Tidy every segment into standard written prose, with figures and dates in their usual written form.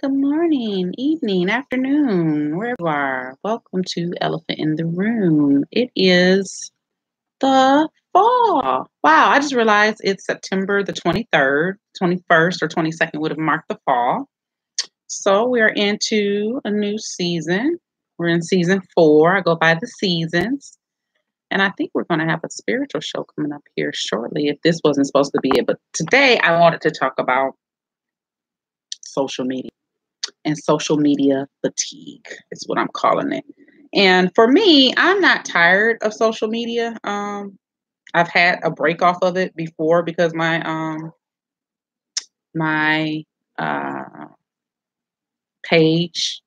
Good morning, evening, afternoon, wherever you are. Welcome to Elephant in the Room. It is the fall. Wow, I just realized it's September the 23rd, 21st, or 22nd would have marked the fall. So we're into a new season. We're in season 4. I go by the seasons. And I think we're going to have a spiritual show coming up here shortly if this wasn't supposed to be it. But today I wanted to talk about social media. And social media fatigue is what I'm calling it. And for me, I'm not tired of social media. I've had a break off of it before because my page,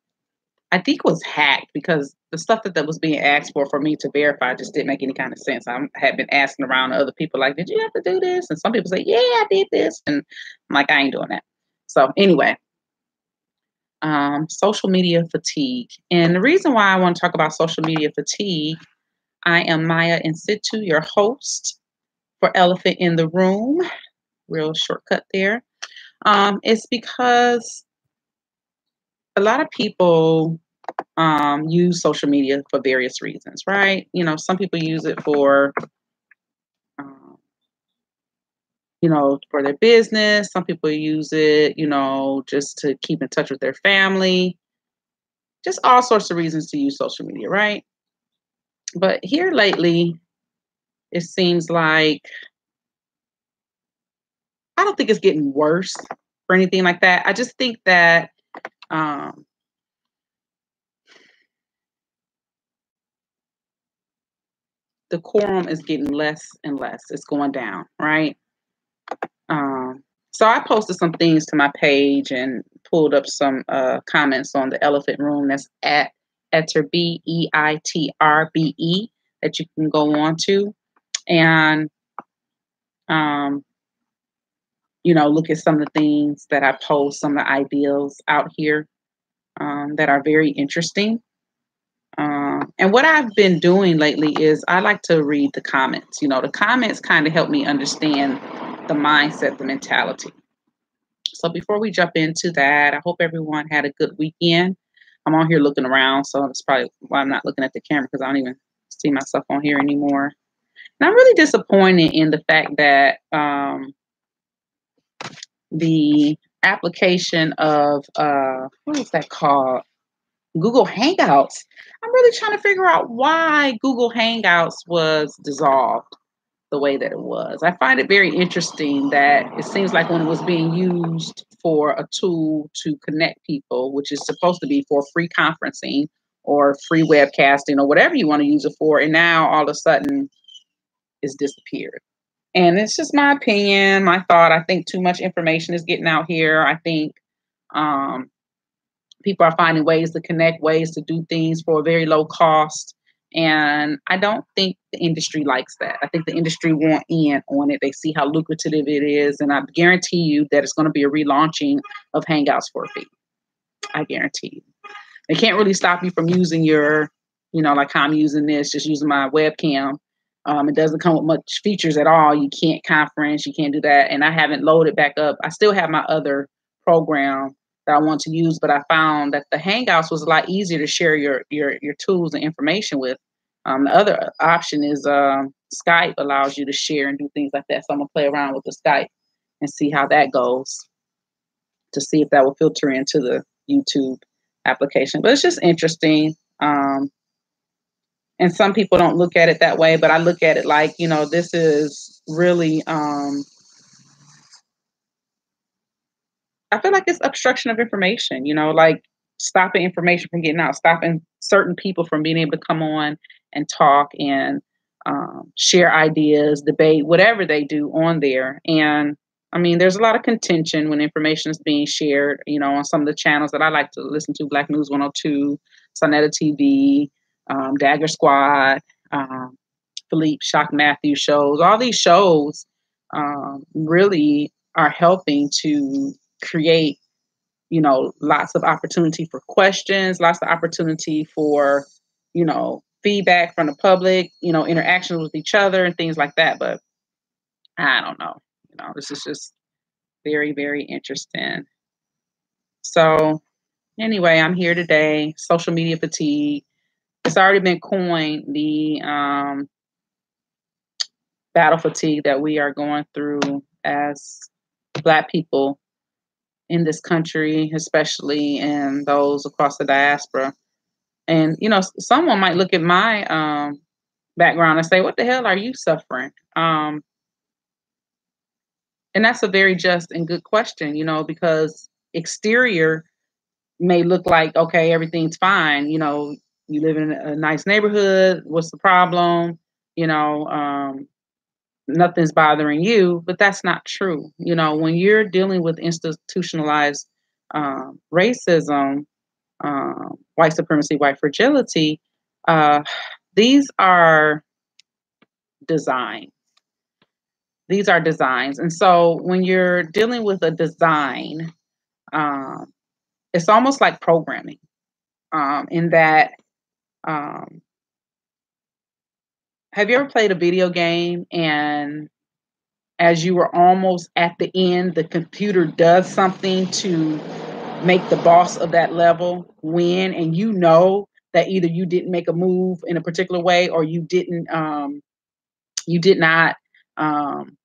I think, was hacked because the stuff that was being asked for me to verify just didn't make any kind of sense. I had been asking around to other people like, did you have to do this? And some people say, yeah, I did this. And I'm like, I ain't doing that. So anyway, social media fatigue. And the reason why I want to talk about social media fatigue, I am Maya In Situ, your host for Elephant in the Room. Real shortcut there. It's because a lot of people use social media for various reasons, right? You know, some people use it for for their business. Some people use it, just to keep in touch with their family. Just all sorts of reasons to use social media, right? But here lately, it seems like I don't think it's getting worse or anything like that. I just think that the quorum is getting less and less. It's going down, right? So I posted some things to my page and pulled up some comments on the Elephant Room. That's at EITR, BEITRBE, that you can go on to and look at some of the things that I post, some of the ideals out here that are very interesting. And what I've been doing lately is I like to read the comments. The comments kind of help me understand the mindset, the mentality. So before we jump into that, I hope everyone had a good weekend. I'm on here looking around, so that's probably why I'm not looking at the camera, because I don't even see myself on here anymore. And I'm really disappointed in the fact that the application of what is that called? Google Hangouts. I'm really trying to figure out why Google Hangouts was dissolved the way that it was. I find it very interesting that it seems like when it was being used for a tool to connect people, which is supposed to be for free conferencing or free webcasting or whatever you want to use it for, and now all of a sudden it's disappeared. And it's just my opinion, my thought. I think too much information is getting out here. I think people are finding ways to connect, ways to do things for a very low cost. And I don't think the industry likes that. I think the industry want in on it. They see how lucrative it is. And I guarantee you that it's going to be a relaunching of Hangouts for a fee. I guarantee you. They can't really stop you from using your, like how I'm using this, just using my webcam. It doesn't come with much features at all. You can't conference, you can't do that. And I haven't loaded back up. I still have my other program that I want to use, but I found that the Hangouts was a lot easier to share your tools and information with. The other option is Skype allows you to share and do things like that. So I'm gonna play around with the Skype and see how that goes, to see if that will filter into the YouTube application. But it's just interesting. And some people don't look at it that way, but I look at it like, this is really, I feel like it's obstruction of information, like stopping information from getting out, stopping certain people from being able to come on and talk and share ideas, debate, whatever they do on there. And I mean, there's a lot of contention when information is being shared, on some of the channels that I like to listen to, Black News 102, Sonetta TV, Dagger Squad, Philippe Shock Matthews shows. All these shows really are helping to create, lots of opportunity for questions, lots of opportunity for, feedback from the public, interactions with each other and things like that. But I don't know, this is just very, very interesting. So Anyway, I'm here today. Social media fatigue. It's already been coined, the battle fatigue that we are going through as Black people in this country, especially and those across the diaspora. And someone might look at my background and say, "What the hell are you suffering?" And that's a very just and good question, because exterior may look like, okay, everything's fine. You live in a nice neighborhood. What's the problem? You know, um, Nothing's bothering you, but that's not true. When you're dealing with institutionalized racism, white supremacy, white fragility, uh, these are design. These are designs. And so when you're dealing with a design, um, it's almost like programming, in that, um, have you ever played a video game and as you were almost at the end, the computer does something to make the boss of that level win, and that either you didn't make a move in a particular way or you did not um,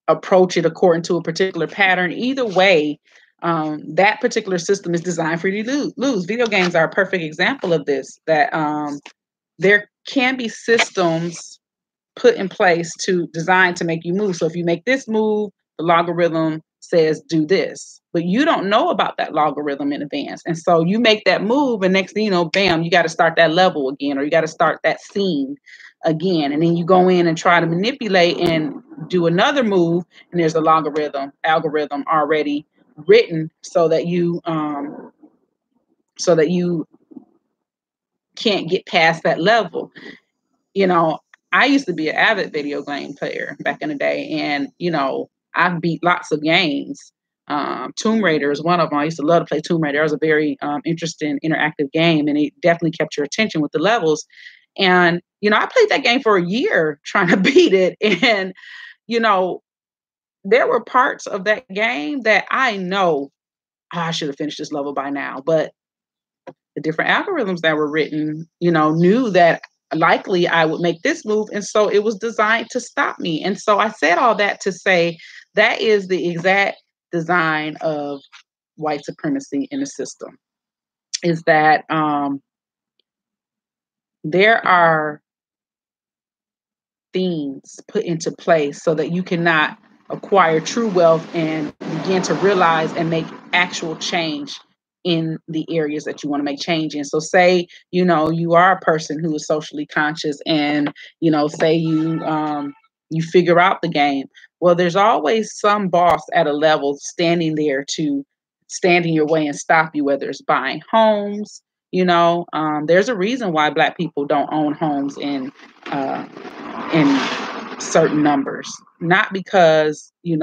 approach it according to a particular pattern. Either way, that particular system is designed for you to lose. Video games are a perfect example of this. That there can be systems put in place to design to make you move. So if you make this move, the logarithm says do this, but you don't know about that logarithm in advance. And so you make that move, and next thing you know, bam, you got to start that level again, or you got to start that scene again. And then you go in and try to manipulate and do another move, and there's a algorithm already written so that you can't get past that level. you know, I used to be an avid video game player back in the day, and I've beat lots of games. Tomb Raider is one of them. I used to love to play Tomb Raider. It was a very interesting, interactive game, and it definitely kept your attention with the levels. And I played that game for a year trying to beat it, and you know, there were parts of that game that I know, I should have finished this level by now, but the different algorithms that were written, knew that likely I would make this move. And so it was designed to stop me. And so I said all that to say that is the exact design of white supremacy in the system, is that there are things put into place so that you cannot acquire true wealth and begin to realize and make actual change in the areas that you want to make change in. So say, you are a person who is socially conscious, and, say you figure out the game. Well, there's always some boss at a level standing there to stand in your way and stop you, whether it's buying homes. There's a reason why Black people don't own homes uh, in certain numbers, not because they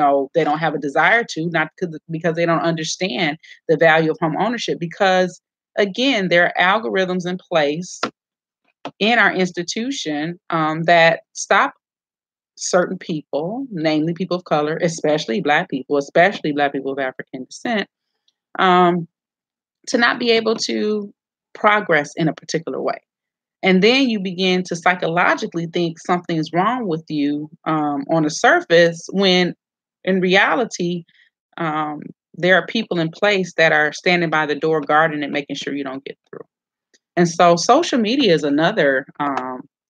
don't have a desire to, not because they don't understand the value of home ownership, because again, there are algorithms in place in our institution that stop certain people, namely people of color, especially Black people of African descent, um, to not be able to progress in a particular way. And then you begin to psychologically think something is wrong with you on the surface, when in reality, um, there are people in place that are standing by the door, guarding it, making sure you don't get through. And so social media is another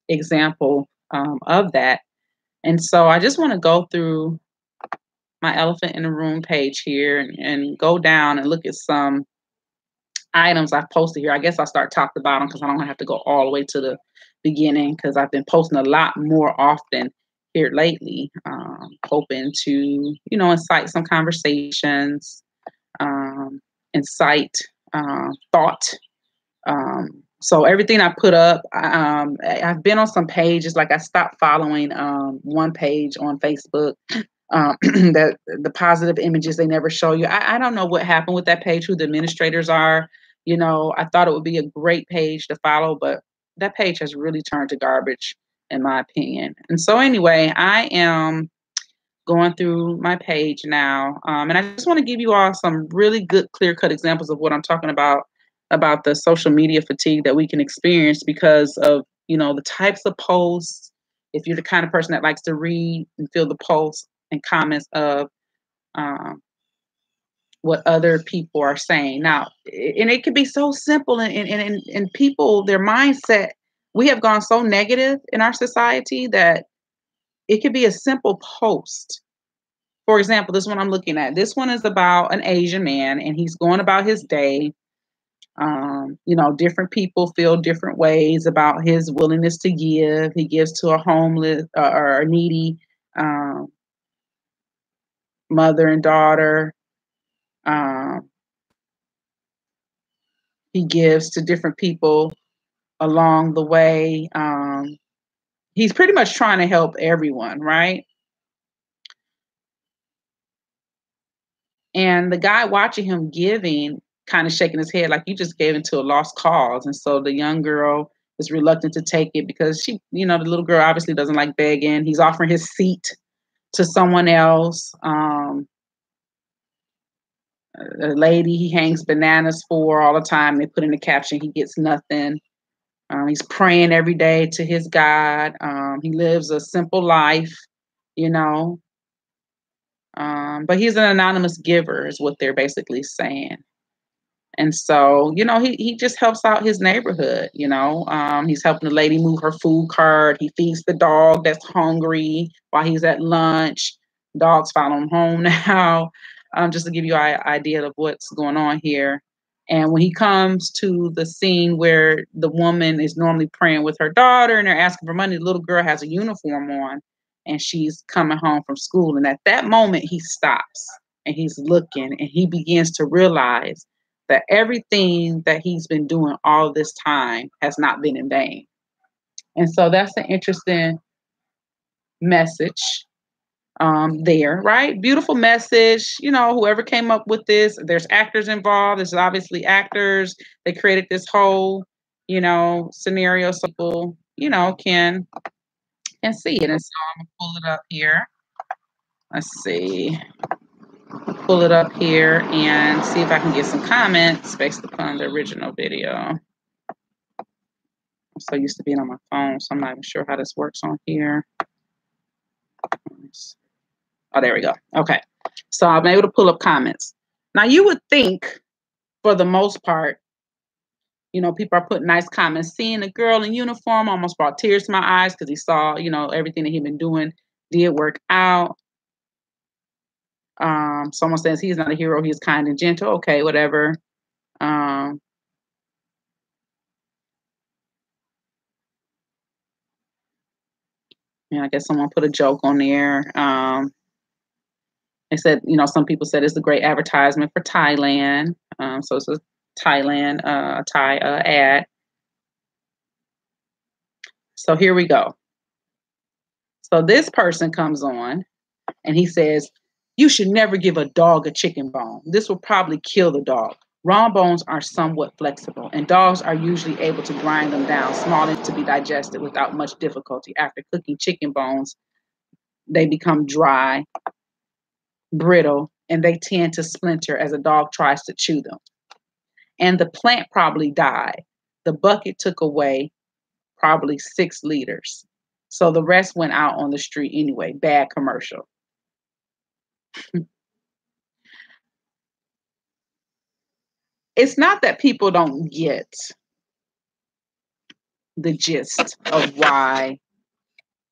example of that. And so I just want to go through my elephant in the room page here and go down and look at some items I've posted here. I guess I'll start top to bottom because I don't have to go all the way to the beginning, because I've been posting a lot more often here lately, hoping to, incite some conversations, incite thought. So everything I put up, I've been on some pages, like I stopped following one page on Facebook, that the positive images they never show you. I don't know what happened with that page, who the administrators are. I thought it would be a great page to follow, but that page has really turned to garbage, in my opinion. And so anyway, I am going through my page now, and I just want to give you all some really good, clear-cut examples of what I'm talking about the social media fatigue that we can experience because of, the types of posts. If you're the kind of person that likes to read and feel the posts and comments of um, what other people are saying. Now, and it could be so simple, and people, their mindset, we have gone so negative in our society that it could be a simple post. For example, this one I'm looking at, this one is about an Asian man and he's going about his day. Different people feel different ways about his willingness to give. He gives to a homeless or a needy um, mother and daughter. Um, he gives to different people along the way. He's pretty much trying to help everyone, right? And the guy watching him giving, kind of shaking his head like, you just gave into a lost cause. And so the young girl is reluctant to take it because the little girl obviously doesn't like begging. He's offering his seat to someone else. A lady he hangs bananas for all the time. They put in the caption, he gets nothing. He's praying every day to his God. He lives a simple life, you know. But he's an anonymous giver, is what they're basically saying. And so, he just helps out his neighborhood, He's helping the lady move her food cart. He feeds the dog that's hungry while he's at lunch. Dogs follow him home now, just to give you an idea of what's going on here. And when he comes to the scene where the woman is normally praying with her daughter and they're asking for money, the little girl has a uniform on and she's coming home from school. And at that moment, he stops and he's looking and he begins to realize that everything that he's been doing all this time has not been in vain. And so that's an interesting message there, right? Beautiful message. Whoever came up with this, there's actors involved. There's obviously actors. They created this whole, scenario so people, can see it. And so I'm gonna pull it up here. Let's see. Pull it up here and see if I can get some comments based upon the original video. I'm so used to being on my phone, so I'm not even sure how this works on here. Oh, there we go. Okay. So I'm able to pull up comments. Now, you would think, for the most part, people are putting nice comments. Seeing a girl in uniform almost brought tears to my eyes because he saw, everything that he'd been doing did work out. Someone says he's not a hero. He's kind and gentle. Okay, whatever. I guess someone put a joke on there. They said, some people said it's a great advertisement for Thailand. So it's a Thailand, Thai ad. So here we go. So this person comes on and he says, you should never give a dog a chicken bone. This will probably kill the dog. Raw bones are somewhat flexible, and dogs are usually able to grind them down small enough to be digested without much difficulty. After cooking chicken bones, they become dry, brittle, and they tend to splinter as a dog tries to chew them. And the plant probably died. The bucket took away probably 6 liters. So the rest went out on the street anyway. Bad commercial. It's not that people don't get the gist of why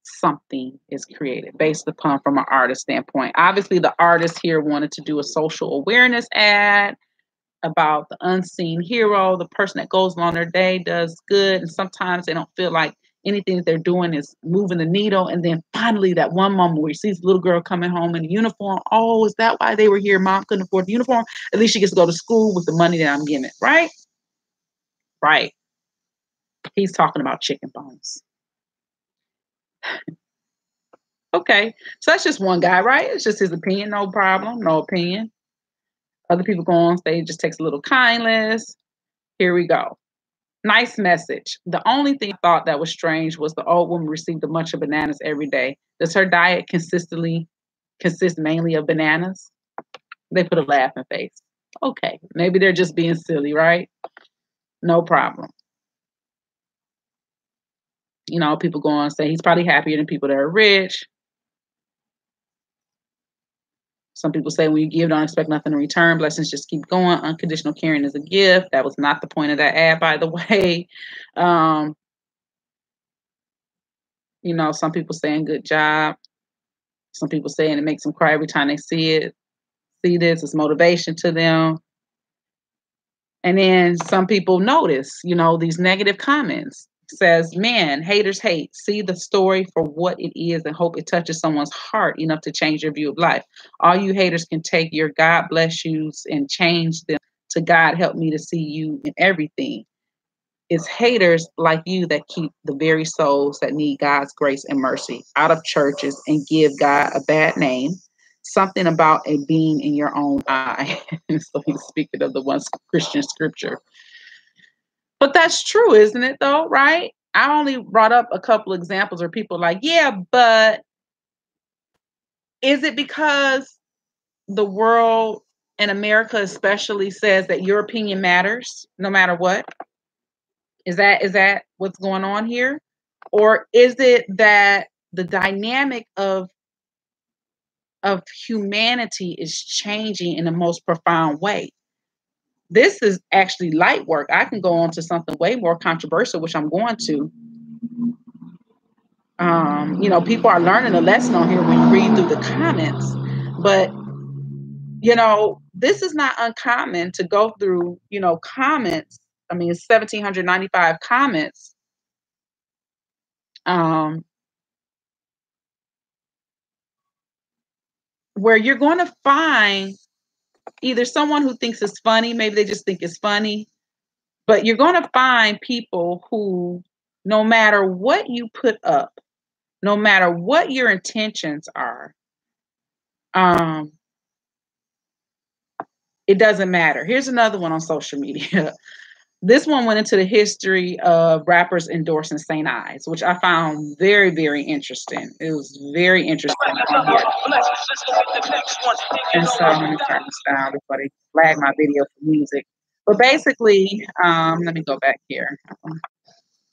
something is created based upon from an artist standpoint. Obviously, the artist here wanted to do a social awareness ad about the unseen hero, the person that goes along their day, does good, and sometimes they don't feel like anything that they're doing is moving the needle. And then finally, that one moment where he sees the little girl coming home in a uniform. Oh, is that why they were here? Mom couldn't afford the uniform. At least she gets to go to school with the money that I'm giving, right? Right. He's talking about chicken bones. Okay, so that's just one guy, right? It's just his opinion, no problem, no opinion. Other people go on stage, just takes a little kindness. Here we go. Nice message. The only thing I thought that was strange was the old woman received a bunch of bananas every day. Does her diet consistently consists mainly of bananas. They put a laughing face. Okay, maybe they're just being silly, right? No problem. You know, people go on and say he's probably happier than people that are rich. Some people say when you give, don't expect nothing in return. Blessings just keep going. Unconditional caring is a gift. That was not the point of that ad, by the way. Um, you know, some people saying good job. Some people saying it makes them cry every time they see it. See this, it's motivation to them. And then some people notice, you know, these negative comments. Says, man, haters hate. See the story for what it is and hope it touches someone's heart enough to change their view of life. All you haters can take your God bless yous and change them to God help me to see you in everything. It's haters like you that keep the very souls that need God's grace and mercy out of churches and give God a bad name. Something about a beam in your own eye. So he's speaking of the one Christian scripture. But that's true, isn't it, though, right? I only brought up a couple examples where people are like, yeah, but is it because the world and America especially says that your opinion matters no matter what? Is that what's going on here? Or is it that the dynamic of humanity is changing in the most profound way? This is actually light work. I can go on to something way more controversial, which I'm going to. You know, people are learning a lesson on here when you read through the comments. But, you know, this is not uncommon to go through, you know, comments. I mean, it's 1,795 comments. Where you're going to find either someone who thinks it's funny, maybe they just think it's funny, but you're going to find people who, no matter what you put up, no matter what your intentions are, it doesn't matter. Here's another one on social media. This one went into the history of rappers endorsing St. Ives, which I found very, very interesting. It was very interesting on here. And so let me turn this down before they flag my video for music. But basically, let me go back here.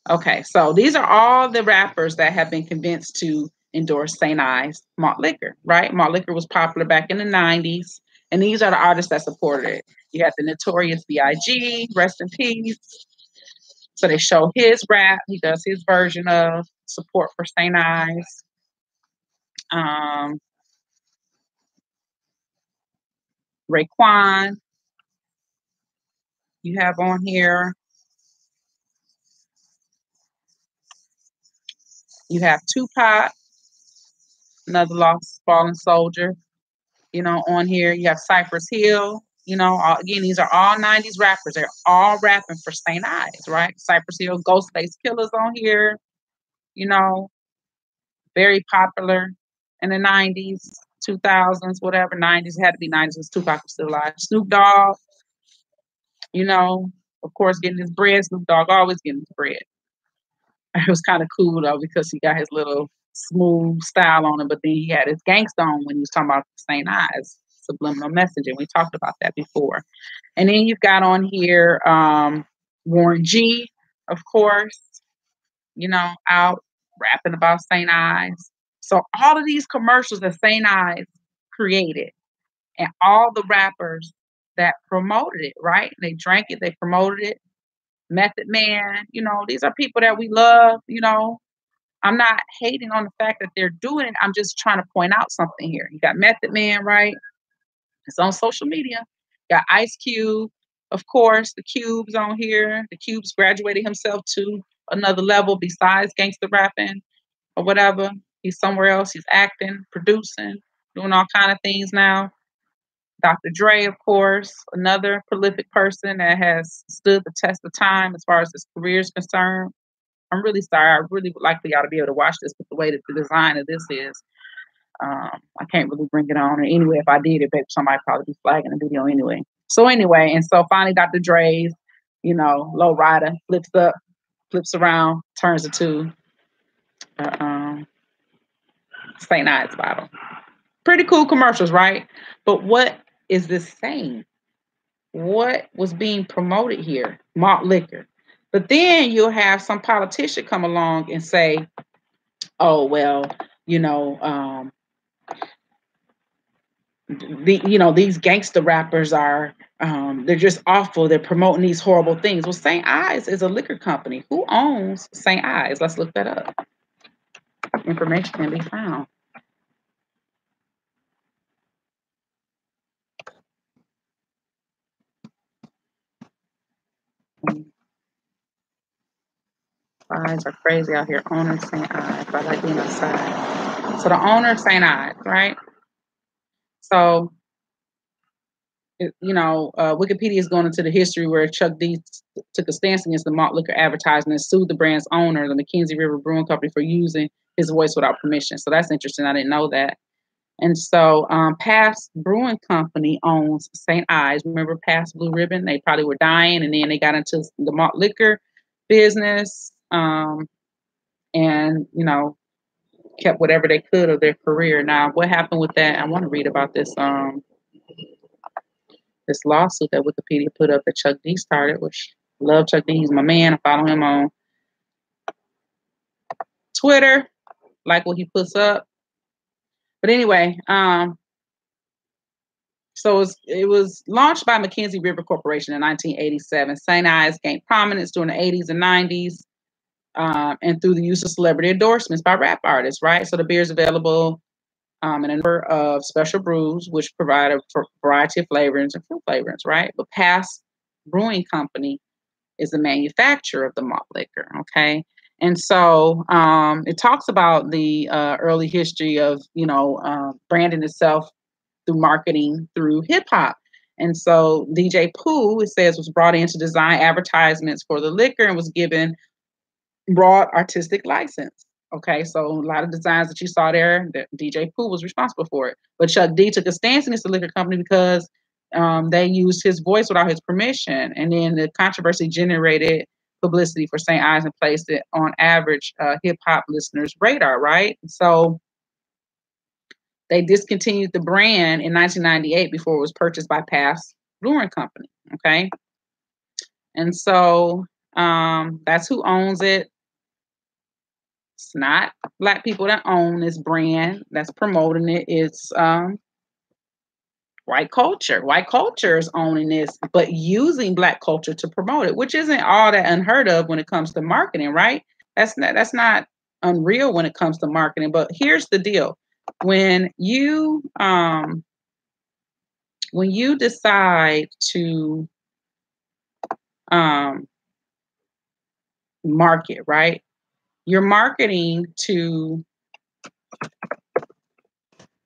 Okay, so these are all the rappers that have been convinced to endorse St. Ives malt liquor, right? Malt liquor was popular back in the 90s, and these are the artists that supported it. You have the Notorious B.I.G., rest in peace. So they show his rap. He does his version of support for St. Ives. Raekwon, you have on here. You have Tupac, another lost fallen soldier, you know, on here. You have Cypress Hill, you know, again, these are all 90s rappers. They're all rapping for St. Ives, right? Cypress Hill, Ghostface Killers on here, you know, very popular in the 90s, 2000s, whatever, 90s. It had to be 90s because Tupac was still alive. Snoop Dogg, you know, of course, getting his bread. Snoop Dogg always getting his bread. It was kind of cool though because he got his little smooth style on him, but then he had his gangsta on when he was talking about St. Ives, subliminal messaging. We talked about that before. And then you've got on here Warren G, of course, you know, out rapping about St. Ives. So all of these commercials that St. Ives created and all the rappers that promoted it, right? They drank it, they promoted it. Method Man, you know, these are people that we love, you know. I'm not hating on the fact that they're doing it. I'm just trying to point out something here. You got Method Man, right? It's on social media. Got Ice Cube, of course. The Cube's on here. The Cube's graduated himself to another level besides gangster rapping or whatever. He's somewhere else. He's acting, producing, doing all kind of things now. Dr. Dre, of course, another prolific person that has stood the test of time as far as his career is concerned. I'm really sorry. I really would like for y'all to be able to watch this, but the way that the design of this is, I can't really bring it on. And anyway, if I did it, somebody probably be flagging the video anyway. So anyway, and so finally Dr. Dre's, you know, low rider flips up, flips around, turns it to St. Ives bottle. Pretty cool commercials, right? But what is this saying? What was being promoted here? Malt liquor. But then you'll have some politician come along and say, oh, well, you know, these gangster rappers are, they're just awful. They're promoting these horrible things. Well, St. Ives is a liquor company. Who owns St. Ives? Let's look that up. Information can be found. Guys are crazy out here. Owner of St. Ives. I like being outside. So the owner of St. Ives, right? So Wikipedia is going into the history where Chuck D took a stance against the malt liquor advertising and sued the brand's owner, the Mackenzie River Brewing Company, for using his voice without permission. So that's interesting. I didn't know that. And so Pabst Brewing Company owns St. Ives. Remember Pabst Blue Ribbon? They probably were dying, and then they got into the malt liquor business and, kept whatever they could of their career. Now, what happened with that? I want to read about this this lawsuit that Wikipedia put up that Chuck D started, which I love Chuck D. He's my man. I follow him on Twitter, like what he puts up. But anyway, so it was launched by Mackenzie River Corporation in 1987. St. Ives gained prominence during the 80s and 90s and through the use of celebrity endorsements by rap artists, right? So the beer is available in a number of special brews, which provide a variety of flavorings and fruit flavorings, right? But Pabst Brewing Company is the manufacturer of the malt liquor, okay? And so it talks about the early history of, branding itself through marketing through hip hop. And so DJ Pooh, it says, was brought in to design advertisements for the liquor and was given broad artistic license. Okay, so a lot of designs that you saw there, that DJ Pooh was responsible for it. But Chuck D took a stance against the liquor company because they used his voice without his permission. And then the controversy generated publicity for St. Ives and placed it on average hip hop listeners' radar, right? So they discontinued the brand in 1998 before it was purchased by Pabst Brewing Company. Okay. And so that's who owns it. It's not Black people that own this brand that's promoting it. It's white culture. White culture is owning this, but using Black culture to promote it, which isn't all that unheard of when it comes to marketing, right? That's not unreal when it comes to marketing. But here's the deal: when you decide to market, right? You're marketing to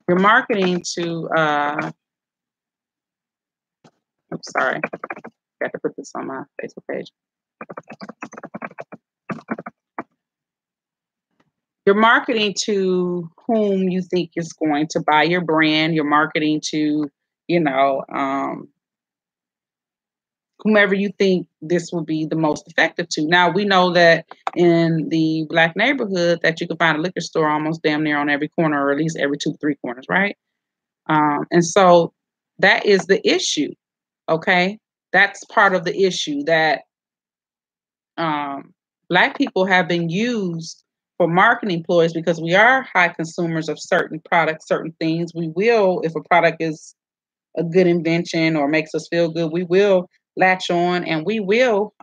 I'm sorry, I got to put this on my Facebook page. You're marketing to whom you think is going to buy your brand. You're marketing to, whomever you think this will be the most effective to. Now, we know that in the Black neighborhood that you can find a liquor store almost damn near on every corner, or at least every 2-3 corners, right? And so that is the issue, okay? That's part of the issue, that Black people have been used for marketing ploys because we are high consumers of certain products, certain things. We will, if a product is a good invention or makes us feel good, we will latch on and we will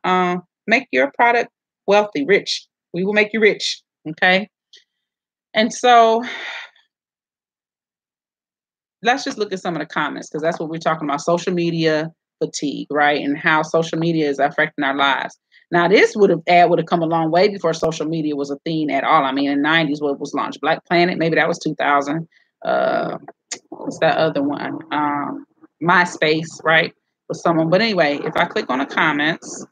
make your product wealthy, rich. We will make you rich, okay? And so let's just look at some of the comments, because that's what we're talking about: social media fatigue, right? And how social media is affecting our lives. Now, this would have come a long way before social media was a thing at all. I mean, in the 90s, what was launched? Black Planet, maybe that was 2000. What was that other one? MySpace, right? For someone. But anyway, if I click on the comments,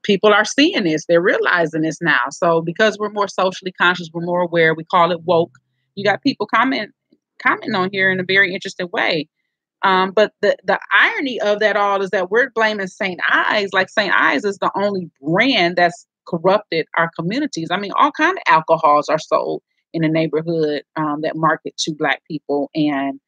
people are seeing this. They're realizing this now. So because we're more socially conscious, we're more aware. We call it woke. You got people commenting on here in a very interesting way. But the irony of that all is that we're blaming St. Ives, like St. Ives is the only brand that's corrupted our communities. I mean, all kind of alcohols are sold in the neighborhood that market to Black people and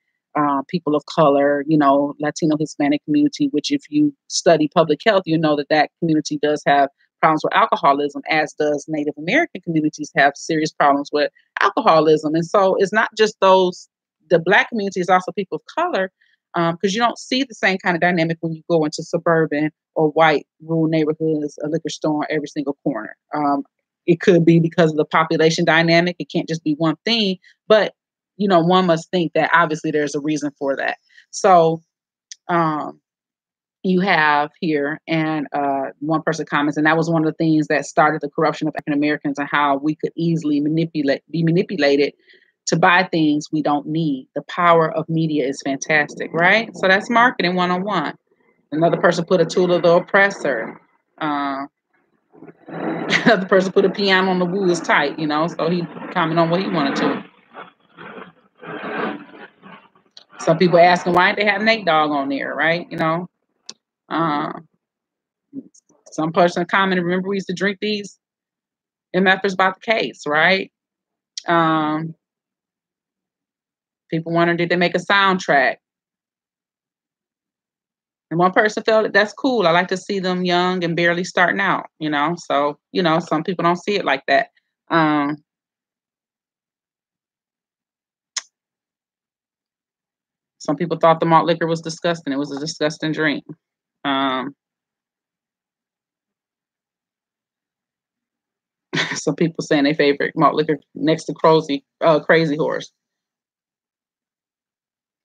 people of color, Latino, Hispanic community, which if you study public health, you know that community does have problems with alcoholism, as does Native American communities have serious problems with alcoholism. And so it's not just the Black community, it's also people of color, because you don't see the same kind of dynamic when you go into suburban or white rural neighborhoods, a liquor store on every single corner. It could be because of the population dynamic. It can't just be one thing, but one must think that obviously there's a reason for that. So you have here, and one person comments, and that was one of the things that started the corruption of African Americans and how we could easily be manipulated to buy things we don't need. The power of media is fantastic, right? So that's marketing 101. Another person put a tool of the oppressor. Another person put a piano on the woo is tight, so he commented on what he wanted to. Some people asking why didn't they have Nate Dogg on there, right? Some person commented, remember we used to drink these MFers about the case, right? People wondering, did they make a soundtrack? And one person felt that's cool. I like to see them young and barely starting out, So, some people don't see it like that. Some people thought the malt liquor was disgusting. It was a disgusting drink. Some people saying their favorite malt liquor next to Crazy Horse.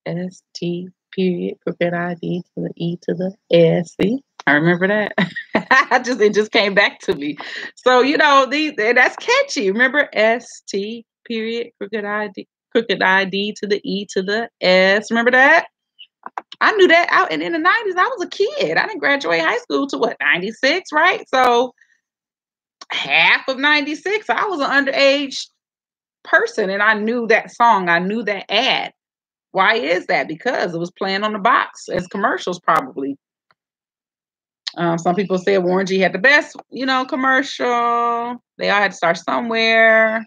ST period, crooked ID to the E to the S. See, I remember that. It just came back to me. So that's catchy. Remember ST period, crooked ID to the E to the S. Remember that? I knew that out in the 90s. I was a kid. I didn't graduate high school to 96, right? So half of 96, I was an underage person, and I knew that song. I knew that ad. Why is that? Because it was playing on the box as commercials, probably. Some people said Warren G had the best, commercial. They all had to start somewhere.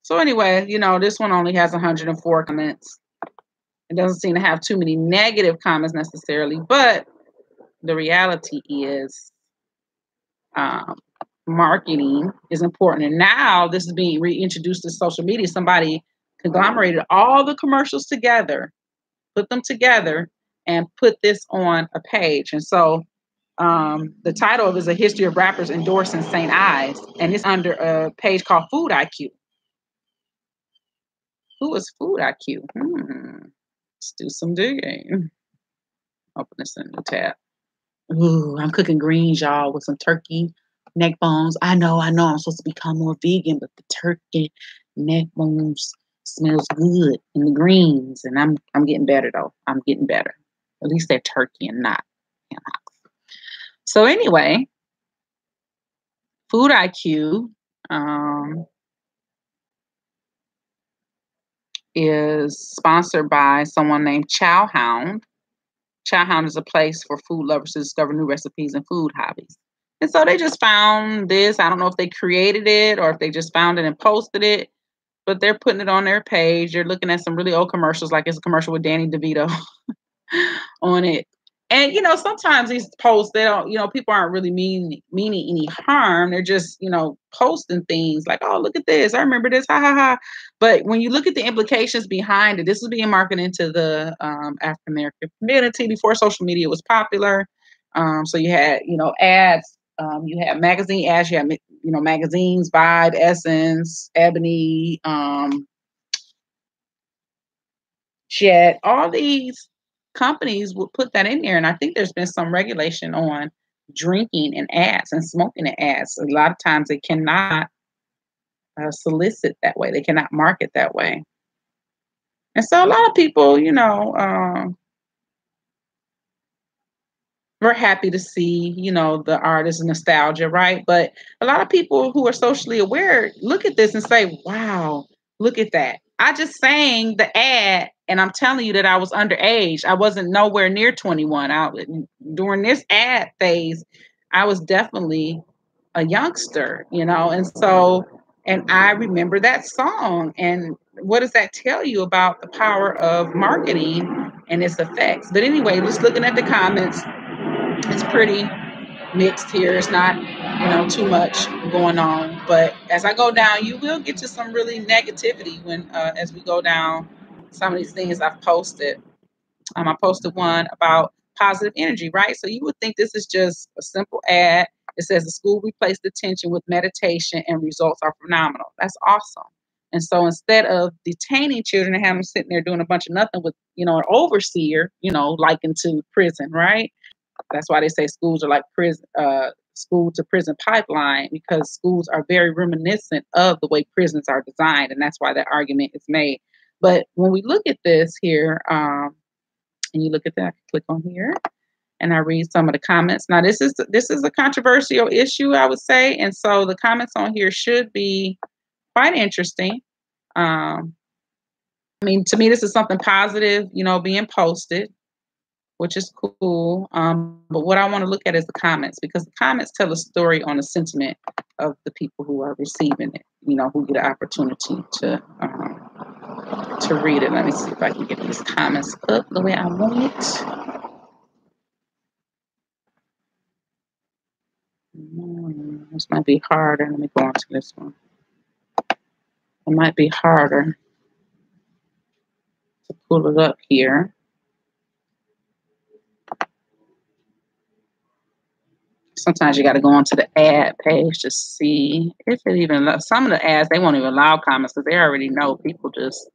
So anyway, this one only has 104 comments. It doesn't seem to have too many negative comments necessarily, but the reality is marketing is important. And now this is being reintroduced to social media. Somebody conglomerated all the commercials together, put them together, and put this on a page. And so the title of it is A History of Rappers Endorsing St. Ives, and it's under a page called Food IQ. Who is Food IQ? Let's do some digging. Open this in a new tab. Ooh, I'm cooking greens, y'all, with some turkey neck bones. I know I'm supposed to become more vegan, but the turkey neck bones smells good in the greens, and I'm getting better though. I'm getting better. At least they're turkey and not ham. So anyway, Food IQ is sponsored by someone named Chowhound. Chowhound is a place for food lovers to discover new recipes and food hobbies. And so they just found this. I don't know if they created it or if they just found it and posted it, but they're putting it on their page. You're looking at some really old commercials, like it's a commercial with Danny DeVito on it. And, sometimes these posts, they don't, people aren't really meaning any harm. They're just, posting things like, oh, look at this. I remember this. Ha, ha, ha. But when you look at the implications behind it, this is being marketed into the African-American community before social media was popular. So you had, ads. You had magazine ads. You had, magazines, Vibe, Essence, Ebony, Jet, all these companies would put that in there. And I think there's been some regulation on drinking in ads and smoking in ads. A lot of times they cannot solicit that way. They cannot market that way. And so a lot of people, we're happy to see, the artist nostalgia, right? But a lot of people who are socially aware look at this and say, wow, look at that. I just sang the ad, and I'm telling you that I was underage. I wasn't nowhere near 21. During this ad phase, I was definitely a youngster, and I remember that song. And what does that tell you about the power of marketing and its effects? But anyway, just looking at the comments, it's pretty mixed here. It's not, too much going on. But as I go down, you will get to some really negativity as we go down some of these things I've posted. I posted one about positive energy, right? So you would think this is just a simple ad. It says the school replaced the tension with meditation and results are phenomenal. That's awesome. And so instead of detaining children and having them sitting there doing a bunch of nothing with, an overseer, likened to prison, right? That's why they say schools are like prison, school to prison pipeline, because schools are very reminiscent of the way prisons are designed, and that's why that argument is made. But when we look at this here, and you look at that, click on here, and I read some of the comments. Now, this is a controversial issue, I would say, and so the comments on here should be quite interesting. To me, this is something positive, being posted, which is cool. But what I want to look at is the comments, because the comments tell a story on the sentiment of the people who are receiving it, who get an opportunity to read it. Let me see if I can get these comments up the way I want it. This might be harder. Let me go on to this one. It might be harder to pull it up here. Sometimes you got to go onto the ad page to see if it even, some of the ads, they won't even allow comments because they already know people just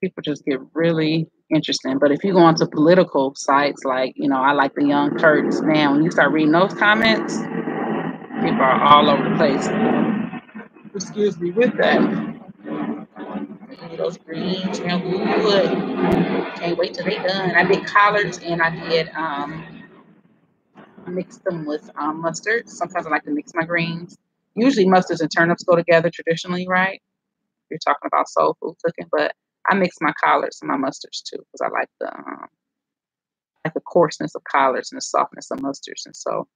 get really interesting. But if you go onto political sites like, I like the Young Turks, man, when you start reading those comments, people are all over the place. Excuse me, with that. Those greens, good. Can't wait till they done. I did collards and I did mix them with mustard. Sometimes I like to mix my greens. Usually mustards and turnips go together traditionally, right? You're talking about soul food cooking, but I mix my collards and my mustards too because I like the coarseness of collards and the softness of mustards. And so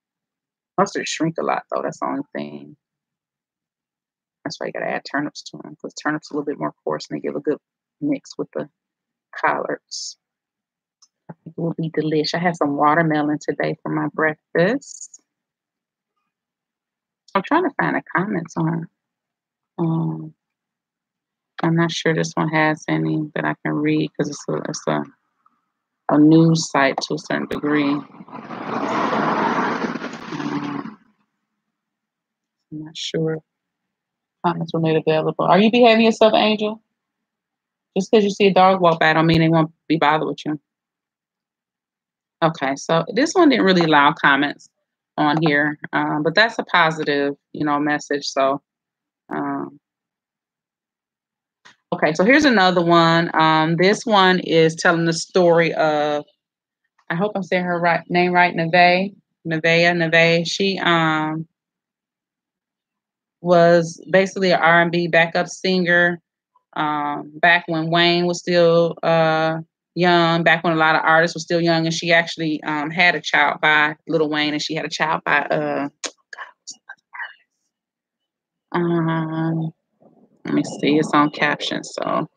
mustards shrink a lot though. That's the only thing. That's why you gotta add turnips to them because turnips are a little bit more coarse and they give a good mix with the collards. I think it will be delicious. I had some watermelon today for my breakfast. I'm trying to find the comments on. I'm not sure this one has any that I can read because it's a news site to a certain degree. I'm not sure comments were made available. Are you behaving yourself, Angel? Just because you see a dog walk by don't mean they won't be bothered with you. Okay, so this one didn't really allow comments on here, but that's a positive, message. So, okay, so here's another one. This one is telling the story of, I hope I'm saying her name right, Nevaeh. She was basically an R&B backup singer back when Wayne was still young, back when a lot of artists were still young, and she actually had a child by Lil Wayne, and she had a child by let me see, it's on caption, so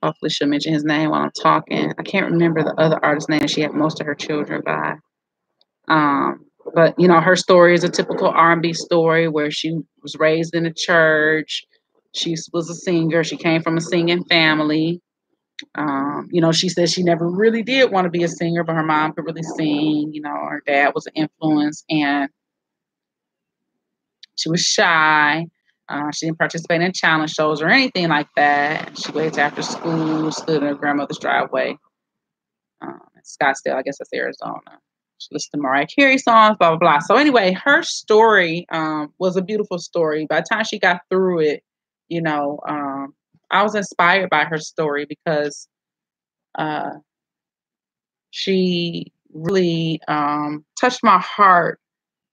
hopefully she'll mention his name while I'm talking. I can't remember the other artist's name she had most of her children by. But her story is a typical R&B story where she was raised in a church. She was a singer. She came from a singing family. She said she never really did want to be a singer, but her mom could really sing. Her dad was an influence, and she was shy. She didn't participate in challenge shows or anything like that. She waited after school, stood in her grandmother's driveway in Scottsdale. I guess that's Arizona. She listened to Mariah Carey songs, blah, blah, blah. So anyway, her story was a beautiful story. By the time she got through it, I was inspired by her story because she really touched my heart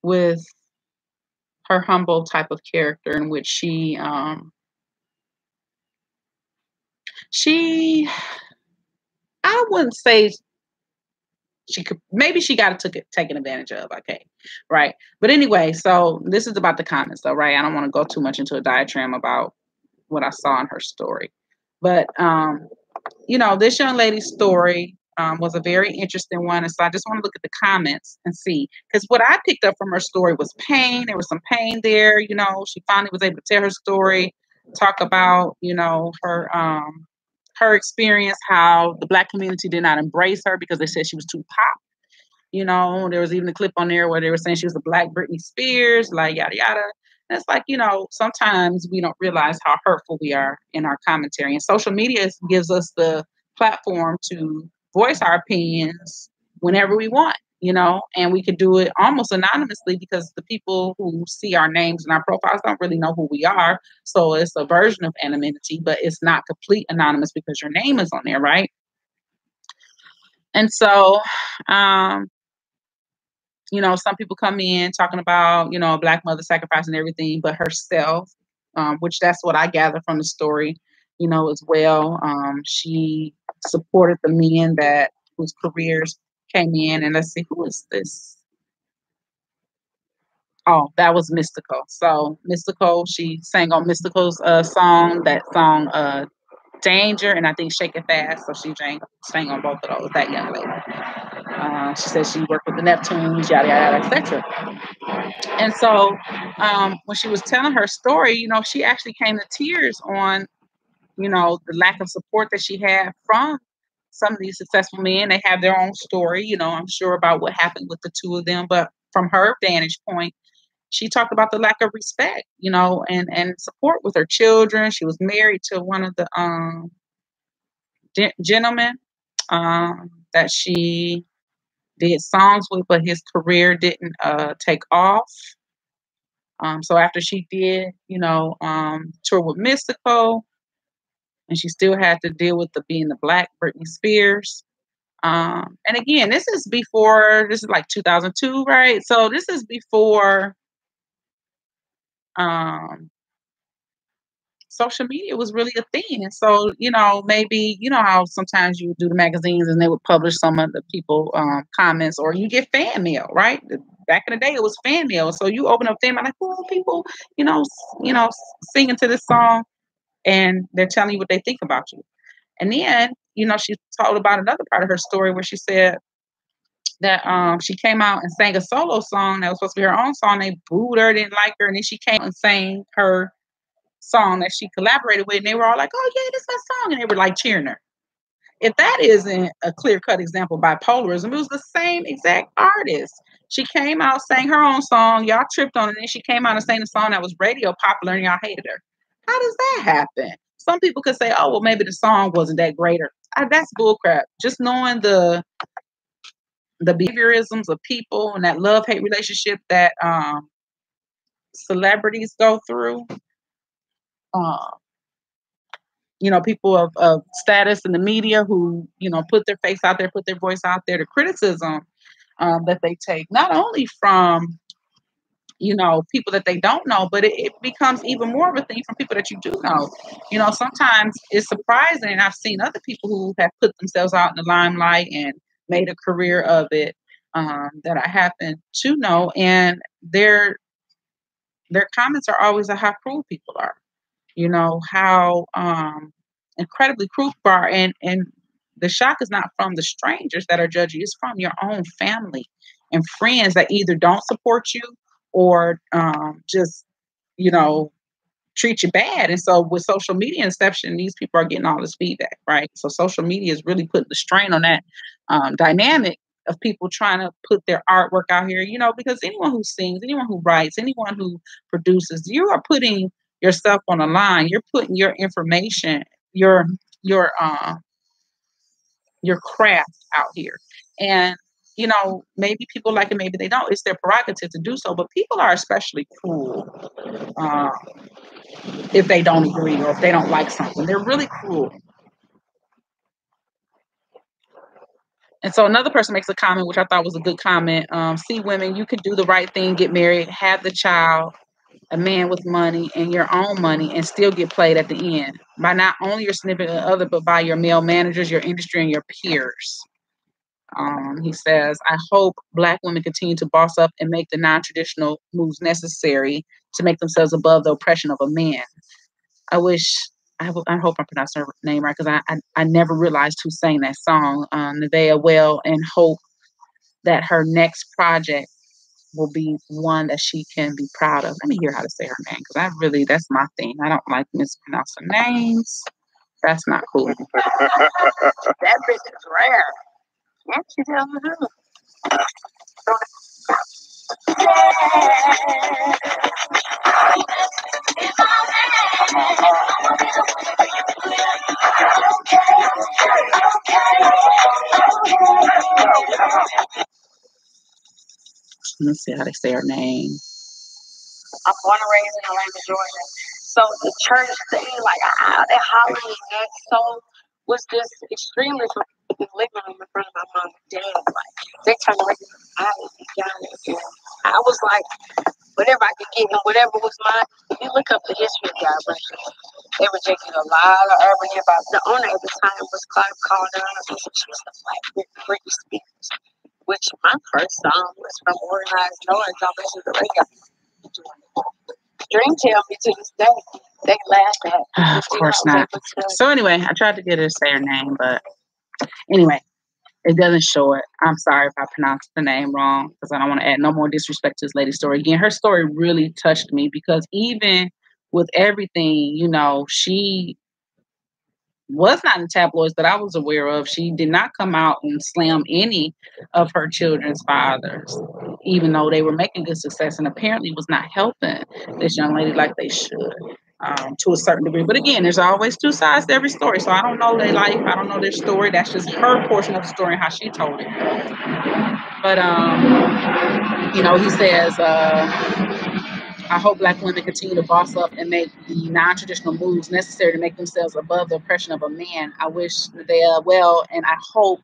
with her humble type of character in which she She, I wouldn't say she could, maybe she got taken advantage of. Okay. Right. But anyway, so this is about the comments though, right? I don't want to go too much into a diatribe about what I saw in her story. But this young lady's story was a very interesting one. And so I just want to look at the comments and see. Because what I picked up from her story was pain. There was some pain there. She finally was able to tell her story, talk about, her experience, how the Black community did not embrace her because they said she was too pop. There was even a clip on there where they were saying she was a Black Britney Spears, like yada yada. And it's like, sometimes we don't realize how hurtful we are in our commentary. And social media gives us the platform to voice our opinions whenever we want, and we could do it almost anonymously because the people who see our names and our profiles don't really know who we are. So it's a version of anonymity, but it's not complete anonymous because your name is on there, right? And so, some people come in talking about, a Black mother sacrificing everything but herself, which that's what I gather from the story, as well. She supported the men whose careers came in. And let's see, who is this? Oh, that was Mystical. So Mystical, she sang on Mystical's that song, Danger, and I think Shake It Fast. So she sang on both of those, that young lady. She said she worked with the Neptunes, yada, yada, etc. And so when she was telling her story, she actually came to tears on, the lack of support that she had from some of these successful men. They have their own story, I'm sure, about what happened with the two of them. But from her vantage point, she talked about the lack of respect, and support with her children. She was married to one of the gentlemen that she did songs with, but his career didn't take off. So after she did, tour with Mystical, and she still had to deal with being the Black Britney Spears. And again, this is like 2002, right? So this is before social media was really a thing. And so, maybe, how sometimes you do the magazines and they would publish some of the people comments, or you get fan mail, right? Back in the day, it was fan mail. So you open up fan mail, like, oh, people, singing to this song, and they're telling you what they think about you. And then, she told about another part of her story where she said that she came out and sang a solo song that was supposed to be her own song. They booed her, didn't like her, and then she came and sang her song that she collaborated with, and they were all like, "Oh yeah, this is my song," and they were like cheering her. If that isn't a clear-cut example of bipolarism, it was the same exact artist. She came out, sang her own song, y'all tripped on it, and then she came out and sang the song that was radio popular, and y'all hated her. How does that happen? Some people could say, "Oh, well, maybe the song wasn't that great," or that's bullcrap. Just knowing the behaviorisms of people and that love-hate relationship that celebrities go through. Uh, people of status in the media who, put their face out there, put their voice out there, the criticism that they take, not only from, people that they don't know, but it becomes even more of a thing from people that you do know. Sometimes it's surprising, and I've seen other people who have put themselves out in the limelight and made a career of it, that I happen to know, and their comments are always how cruel people are. How incredibly cruel people are, and the shock is not from the strangers that are judging, it's from your own family and friends that either don't support you or just you know treat you bad. And so with social media inception, these people are getting all this feedback, right? So social media is really putting the strain on that dynamic of people trying to put their artwork out here, because anyone who sings, anyone who writes, anyone who produces, you are putting yourself on the line. You're putting your information, your your uh your craft out here. And maybe people like it, maybe they don't. It's their prerogative to do so. But people are especially cruel uh, if they don't agree or if they don't like something. They're really cruel. And so another person makes a comment, which I thought was a good comment. See, women, you can do the right thing, get married, have the child, a man with money and your own money and still get played at the end by not only your significant other, but by your male managers, your industry, and your peers. He says, I hope Black women continue to boss up and make the non-traditional moves necessary to make themselves above the oppression of a man. I wish, I hope I pronounced her name right because I never realized who sang that song, Nevaeh Well, and hope that her next project will be one that she can be proud of. Let me hear how to say her name because that's my thing. I don't like mispronouncing names. That's not cool. That bitch is rare. Can't you tell me who? Let me see how they say her name. I'm born and raised in Atlanta, Georgia. So the church thing, like that hollering that song was just extremely for the living room in front of my mom and dad. Like they turned around and I was like, whatever I could get and whatever was mine. If you look up the history of God Bless, they rejected a lot of urban hip hop. The owner at the time was Clive Calder. She was the Black Britney Spears, which my first song was from Organized Noise on the radio. Dream tell me to this day, they laugh at. Of course not. So anyway, I tried to get her to say her name, but anyway, it doesn't show it. I'm sorry if I pronounced the name wrong because I don't want to add no more disrespect to this lady's story. Again, her story really touched me because even with everything, she was not in tabloids that I was aware of. She did not come out and slam any of her children's fathers, even though they were making good success and apparently was not helping this young lady like they should. To a certain degree. But again, there's always two sides to every story. So I don't know their life. I don't know their story. That's just her portion of the story and how she told it. But, he says, I hope Black women continue to boss up and make the non-traditional moves necessary to make themselves above the oppression of a man. I wish Nevaeh well, and I hope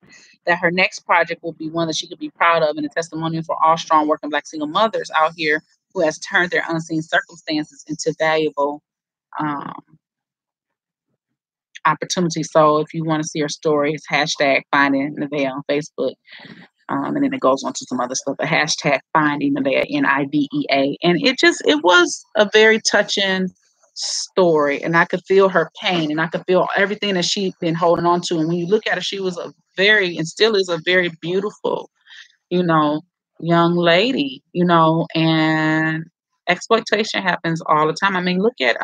that her next project will be one that she could be proud of and a testimonial for all strong working Black single mothers out here who has turned their unseen circumstances into valuable opportunity. So if you want to see her story, it's hashtag finding Nevaeh on Facebook. And then it goes on to some other stuff, but hashtag finding Nevaeh, Nivea. And it was a very touching story. And I could feel her pain and I could feel everything that she'd been holding on to. And when you look at her, she was and still is a very beautiful, young lady, and exploitation happens all the time. I mean, look at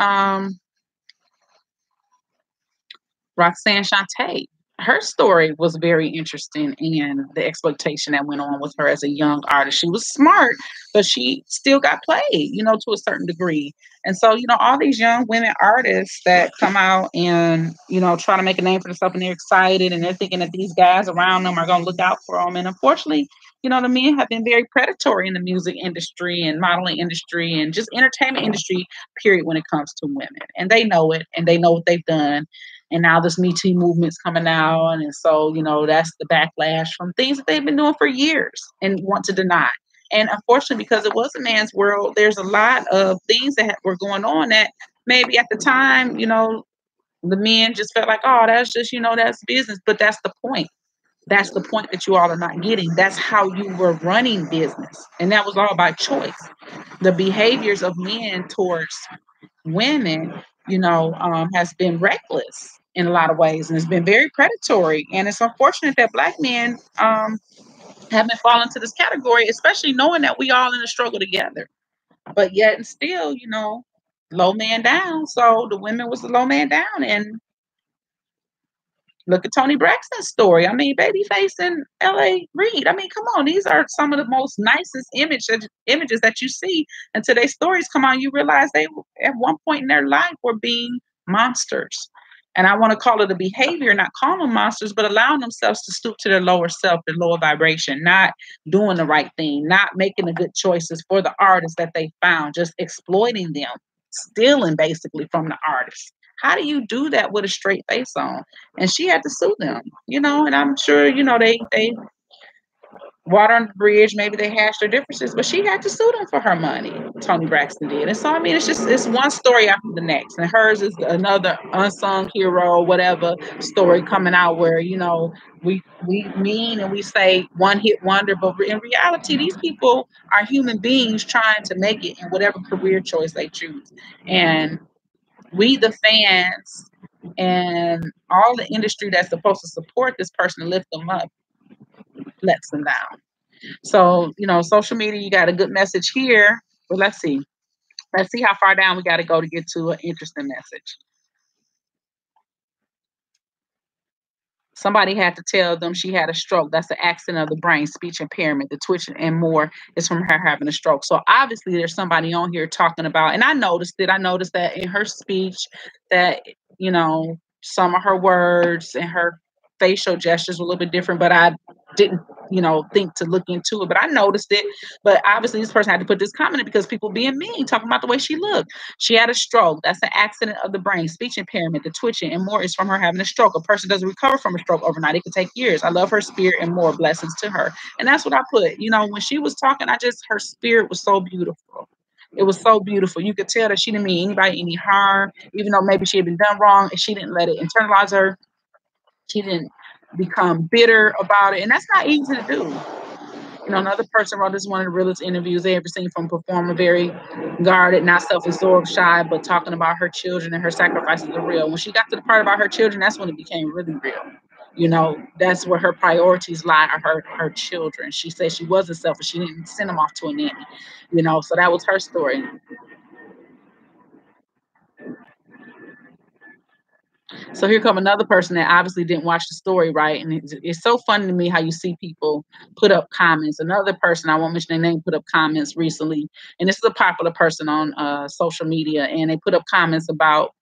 Roxanne Shante. Her story was very interesting and the exploitation that went on with her as a young artist. She was smart, but she still got played, to a certain degree. And so, all these young women artists that come out and, try to make a name for themselves and they're excited and they're thinking that these guys around them are going to look out for them. And unfortunately, the men have been very predatory in the music industry and modeling industry and just entertainment industry, period, when it comes to women. And they know it and they know what they've done. And now this Me Too movement's coming out. And so, that's the backlash from things that they've been doing for years and want to deny. And unfortunately, because it was a man's world, there's a lot of things that were going on that maybe at the time, the men just felt like, oh, that's just, that's business. But that's the point. That's the point that you all are not getting. That's how you were running business. And that was all by choice. The behaviors of men towards women, has been reckless in a lot of ways and it's been very predatory. And it's unfortunate that Black men haven't fallen into this category, especially knowing that we all in a struggle together. But yet and still, low man down. So the women was the low man down. And look at Toni Braxton's story. I mean, Babyface and L.A. Reid. I mean, come on. These are some of the most nicest images that you see. And today's stories come on, you realize they, at one point in their life, were being monsters. And I want to call it a behavior, not call them monsters, but allowing themselves to stoop to their lower self, their lower vibration, not doing the right thing, not making the good choices for the artists that they found, just exploiting them, stealing basically from the artists. How do you do that with a straight face on? And she had to sue them, and I'm sure, water on the bridge. Maybe they hashed their differences, but she had to sue them for her money. Tony Braxton did. And so, I mean, it's one story after the next. And hers is another unsung hero, whatever story coming out where, we mean and we say one hit wonder, but in reality, these people are human beings trying to make it in whatever career choice they choose. And we, the fans, and all the industry that's supposed to support this person and lift them up, lets them down. So, social media, you got a good message here, but let's see. Let's see how far down we got to go to get to an interesting message. Somebody had to tell them she had a stroke. That's the accident of the brain, speech impairment, the twitching, and more is from her having a stroke. So obviously there's somebody on here talking about, and I noticed it. I noticed that in her speech that, some of her words and her facial gestures were a little bit different, but I didn't, think to look into it, but I noticed it. But obviously this person had to put this comment in because people being mean, talking about the way she looked. She had a stroke. That's an accident of the brain, speech impairment, the twitching, and more is from her having a stroke. A person doesn't recover from a stroke overnight. It can take years. I love her spirit and more blessings to her. And that's what I put. When she was talking, her spirit was so beautiful. It was so beautiful. You could tell that she didn't mean anybody any harm, even though maybe she had been done wrong, and she didn't let it internalize her. She didn't become bitter about it. And that's not easy to do. Another person wrote, this is one of the realest interviews they ever seen from a performer, very guarded, not self-absorbed, shy, but talking about her children and her sacrifices are real. When she got to the part about her children, that's when it became really real. That's where her priorities lie, are her children. She said she wasn't selfish. She didn't send them off to a nanny, so that was her story. So here come another person that obviously didn't watch the story, right? And it's so funny to me how you see people put up comments. Another person, I won't mention their name, put up comments recently, and this is a popular person on social media, and they put up comments about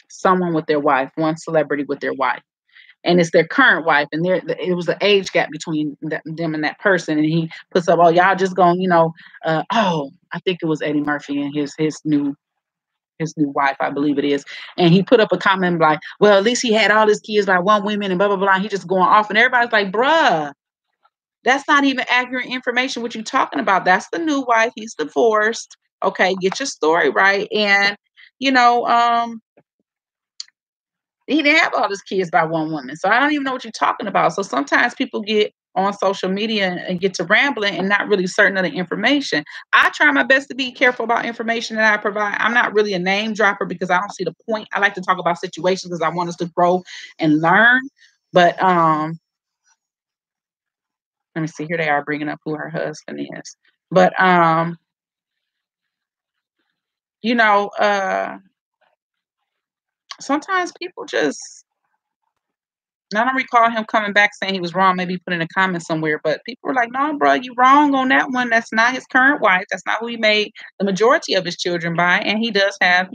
someone with their wife, one celebrity with their wife. And it's their current wife, and it was an age gap between them and that person. And he puts up, oh, y'all just going, I think it was Eddie Murphy and his new wife, I believe it is. And he put up a comment like, well, at least he had all his kids by one woman and blah, blah, blah. And he just going off. And everybody's like, bruh, that's not even accurate information. What you talking about? That's the new wife. He's divorced. Okay, get your story right. And, he didn't have all his kids by one woman. So I don't even know what you're talking about. So sometimes people get on social media and get to rambling and not really certain of the information. I try my best to be careful about information that I provide. I'm not really a name dropper because I don't see the point. I like to talk about situations because I want us to grow and learn. But let me see. Here they are bringing up who her husband is. But sometimes people just, I don't recall him coming back saying he was wrong. Maybe he put in a comment somewhere, but people were like, no, bro, you wrong on that one. That's not his current wife. That's not who he made the majority of his children by. And he does have,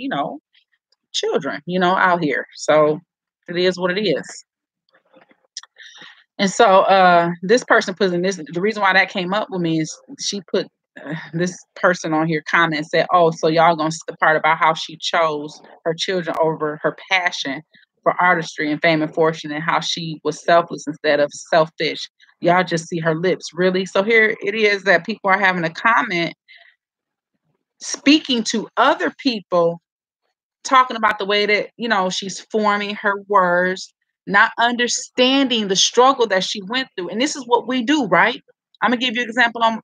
children, out here. So it is what it is. And so this person put in this, the reason why that came up with me is she put this person on here comment said, oh, so y'all gonna see the part about how she chose her children over her passion for artistry and fame and fortune, and how she was selfless instead of selfish. Y'all just see her lips, really. So here it is that people are having a comment speaking to other people, talking about the way that, she's forming her words, not understanding the struggle that she went through. And this is what we do, right? I'm gonna give you an example on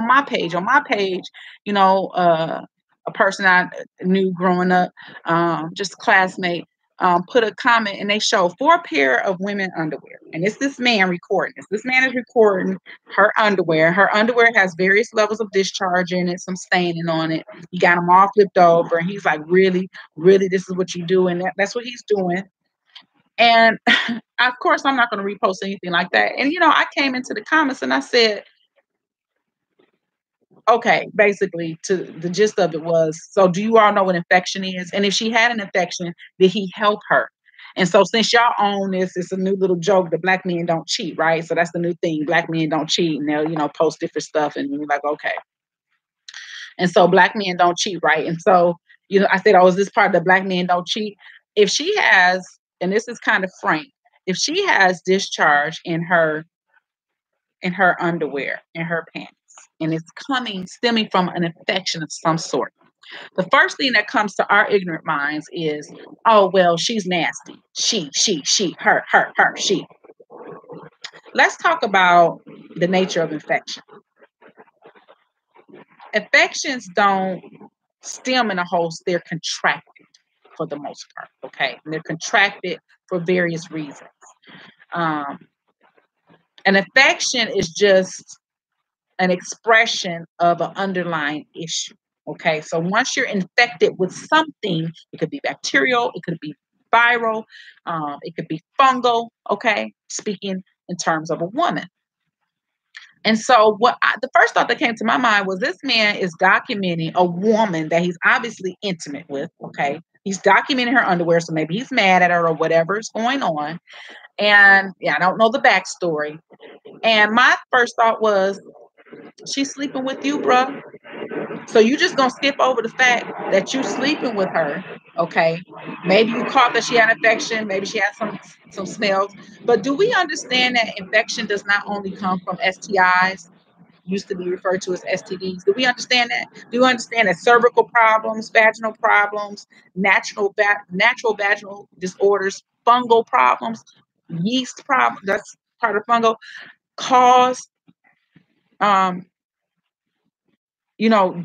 my page. On my page, a person I knew growing up, just a classmate, put a comment, and they show 4 pair of women underwear. And it's this man recording. This man is recording her underwear. Her underwear has various levels of discharge in it, some staining on it. He got them all flipped over, and he's like, really, really, this is what you do, and that's what he's doing. And of course, I'm not going to repost anything like that. And I came into the comments and I said, okay, basically, to the gist of it was, so do you all know what infection is? And if she had an infection, did he help her? And so since y'all own this, it's a new little joke that black men don't cheat, right? So that's the new thing. Black men don't cheat, and they'll, post different stuff, and you're like, okay. And so black men don't cheat, right? And so, I said, oh, is this part that black men don't cheat? If she has and this is kind of frank, if she has discharge in her underwear, in her pants, and it's stemming from an infection of some sort, the first thing that comes to our ignorant minds is, oh well, she's nasty. She, her, she. Let's talk about the nature of infection. Infections don't stem in a host, they're contracted for the most part. Okay. And they're contracted for various reasons. Um, an infection is just an expression of an underlying issue. Okay. So once you're infected with something, it could be bacterial, it could be viral, it could be fungal. Okay. Speaking in terms of a woman. And so, the first thought that came to my mind was, this man is documenting a woman that he's obviously intimate with. Okay, he's documenting her underwear, so maybe he's mad at her or whatever is going on. And yeah, I don't know the backstory. And my first thought was, she's sleeping with you, bruh. So you just gonna skip over the fact that you sleeping with her, okay? Maybe you caught that she had infection, maybe she had some smells. But do we understand that infection does not only come from STIs, used to be referred to as STDs? Do we understand that? Do you understand that cervical problems, vaginal problems, natural vaginal disorders, fungal problems, yeast problems, that's part of fungal, cause um,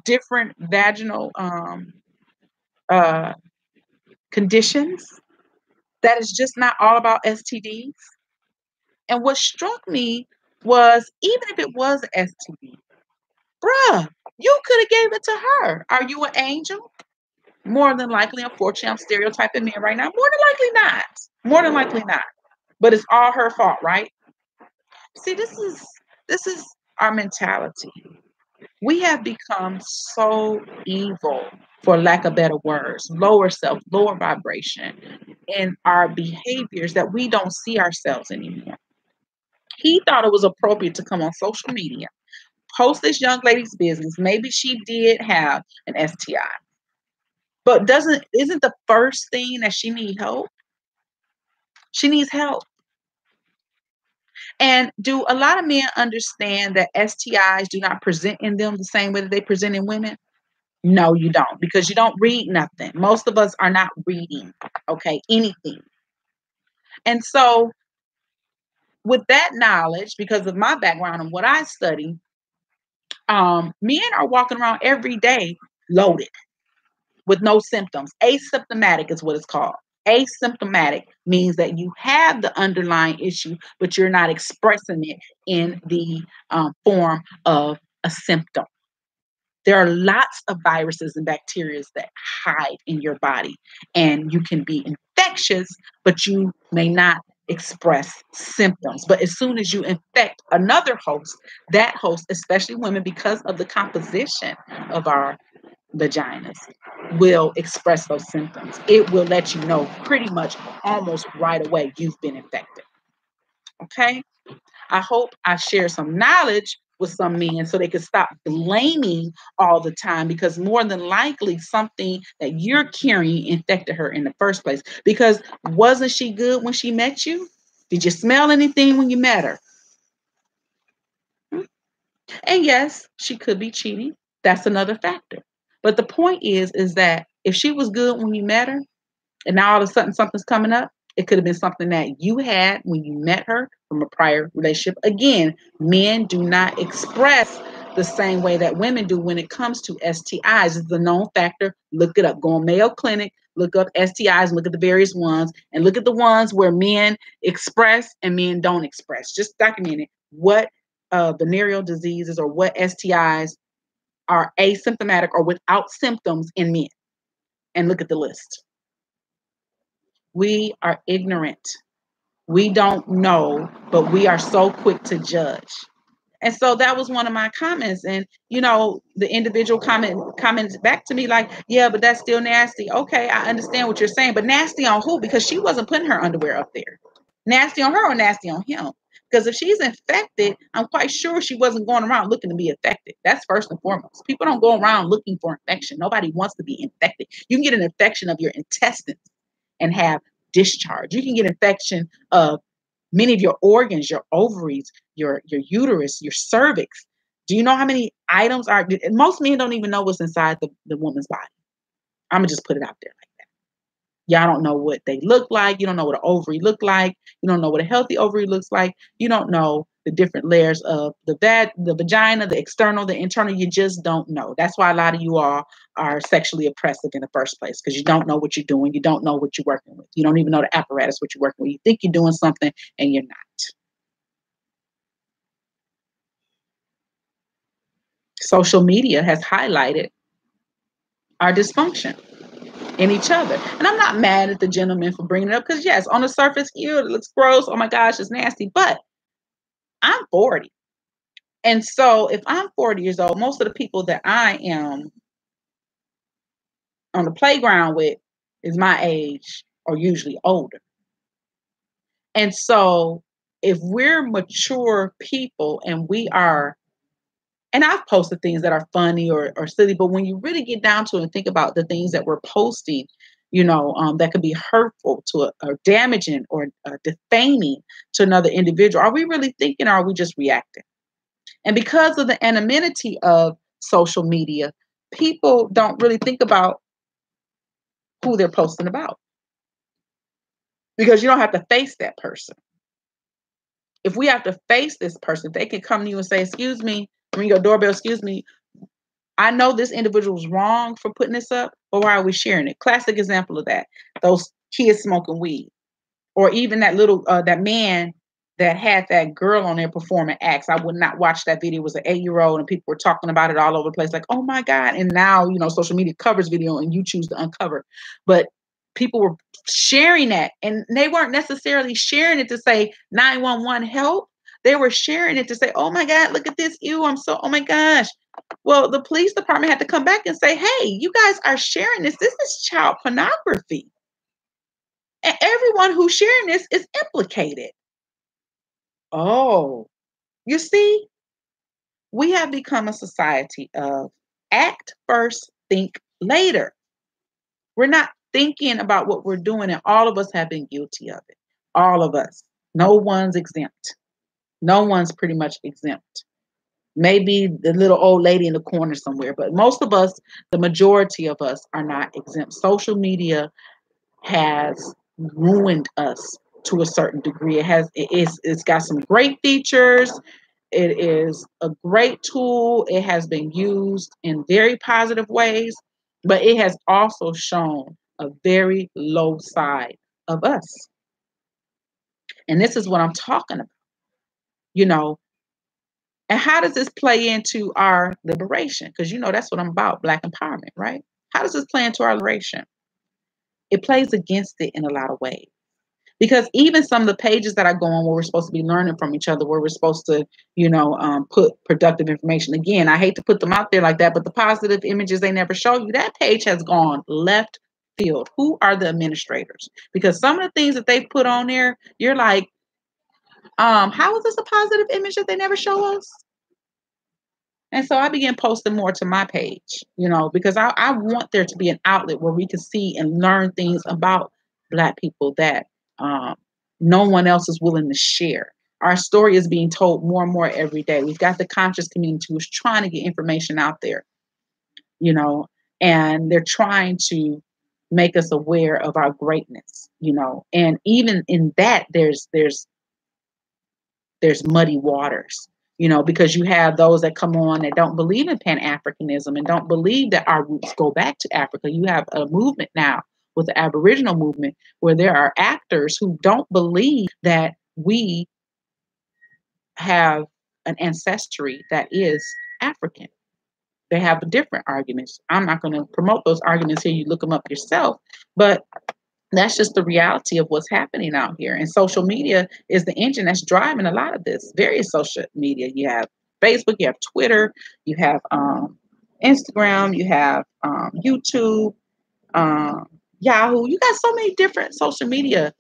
different vaginal uh, conditions? That is just not all about STDs. And what struck me was, even if it was an STD, bruh, you could have gave it to her. Are you an angel? More than likely, unfortunately, I'm stereotyping men right now. More than likely not. More than likely not. But it's all her fault, right? See, this is our mentality. We have become so evil, for lack of better words, lower self, lower vibration in our behaviors, that we don't see ourselves anymore. He thought it was appropriate to come on social media, post this young lady's business. Maybe she did have an STI, but isn't the first thing that she needs help? She needs help. And do a lot of men understand that STIs do not present in them the same way that they present in women? No, you don't, because you don't read nothing. Most of us are not reading, okay, anything. And so, with that knowledge, because of my background and what I study, men are walking around every day loaded with no symptoms. Asymptomatic is what it's called. Asymptomatic means that you have the underlying issue, but you're not expressing it in the form of a symptom. There are lots of viruses and bacteria that hide in your body, and you can be infectious, but you may not express symptoms. But as soon as you infect another host, that host, especially women, because of the composition of our vaginas, will express those symptoms. It will let you know pretty much almost right away you've been infected. Okay? I hope I share some knowledge with some men so they can stop blaming all the time, because more than likely something that you're carrying infected her in the first place. Because wasn't she good when she met you? Did you smell anything when you met her? And yes, she could be cheating. That's another factor. But the point is that if she was good when you met her, and now all of a sudden something's coming up, it could have been something that you had when you met her from a prior relationship. Again, men do not express the same way that women do when it comes to STIs. It's a known factor. Look it up. Go on Mayo Clinic, look up STIs, look at the various ones, and look at the ones where men express and men don't express. Just document it. What venereal diseases or what STIs are asymptomatic or without symptoms in men, and look at the list. We are ignorant. We don't know, but we are so quick to judge. And so that was one of my comments. And the individual commented back to me like, yeah, but that's still nasty. Okay, I understand what you're saying, but nasty on who? Because she wasn't putting her underwear up there. Nasty on her or nasty on him? Because if she's infected, I'm quite sure she wasn't going around looking to be infected. That's first and foremost. People don't go around looking for infection. Nobody wants to be infected. You can get an infection of your intestines and have discharge. You can get infection of many of your organs, your ovaries, your uterus, your cervix. Do you know how many items are? Most men don't even know what's inside the woman's body. I'm gonna just put it out there like that. Y'all don't know what they look like. You don't know what an ovary look like. You don't know what a healthy ovary looks like. You don't know the different layers of the vagina, the external, the internal. You just don't know. That's why a lot of you all are sexually oppressive in the first place, because you don't know what you're doing. You don't know what you're working with. You don't even know the apparatus what you're working with. You think you're doing something and you're not. Social media has highlighted our dysfunction in each other. And I'm not mad at the gentleman for bringing it up, because yes, on the surface, ew, it looks gross. Oh my gosh, it's nasty. But I'm 40. And so if I'm 40 years old, most of the people that I am on the playground with is my age or usually older. And so if we're mature people and we are, and I've posted things that are funny or silly, but when you really get down to it and think about the things that we're posting, that could be hurtful to or damaging or defaming to another individual, are we really thinking or are we just reacting? And because of the anonymity of social media, people don't really think about who they're posting about, because you don't have to face that person. If we have to face this person, they can come to you and say, excuse me, ring your doorbell, excuse me, I know this individual was wrong for putting this up, but why are we sharing it? Classic example of that. Those kids smoking weed. Or even that that man that had that girl on there performing acts. I would not watch that video. It was an 8-year-old and people were talking about it all over the place. Like, oh my God. And now, social media covers video and you choose to uncover. But people were sharing that, and they weren't necessarily sharing it to say 911 help. They were sharing it to say, oh my God, look at this. Ew, oh my gosh. Well, the police department had to come back and say, hey, you guys are sharing this. This is child pornography. And everyone who's sharing this is implicated. Oh, you see, we have become a society of act first, think later. We're not thinking about what we're doing, and all of us have been guilty of it. All of us. No one's exempt. No one's pretty much exempt. Maybe the little old lady in the corner somewhere, but most of us, the majority of us, are not exempt. Social media has ruined us to a certain degree. It's got some great features. It is a great tool. It has been used in very positive ways, but it has also shown a very low side of us. And this is what I'm talking about, and how does this play into our liberation? Because that's what I'm about, Black empowerment, right? How does this play into our liberation? It plays against it in a lot of ways. Because even some of the pages that I go on where we're supposed to be learning from each other, where we're supposed to, put productive information. Again, I hate to put them out there like that, but the positive images they never show you, that page has gone left field. Who are the administrators? Because some of the things that they put on there, you're like, how is this a positive image that they never show us? And so I began posting more to my page, because I want there to be an outlet where we can see and learn things about Black people that no one else is willing to share. Our story is being told more and more every day. We've got the conscious community who's trying to get information out there, and they're trying to make us aware of our greatness, and even in that, there's muddy waters, because you have those that come on that don't believe in Pan-Africanism and don't believe that our roots go back to Africa. You have a movement now with the Aboriginal movement where there are actors who don't believe that we have an ancestry that is African. They have different arguments. I'm not going to promote those arguments here. You look them up yourself. But that's just the reality of what's happening out here. And social media is the engine that's driving a lot of this. Various social media. You have Facebook, you have Twitter, you have Instagram, you have YouTube, Yahoo. You got so many different social media.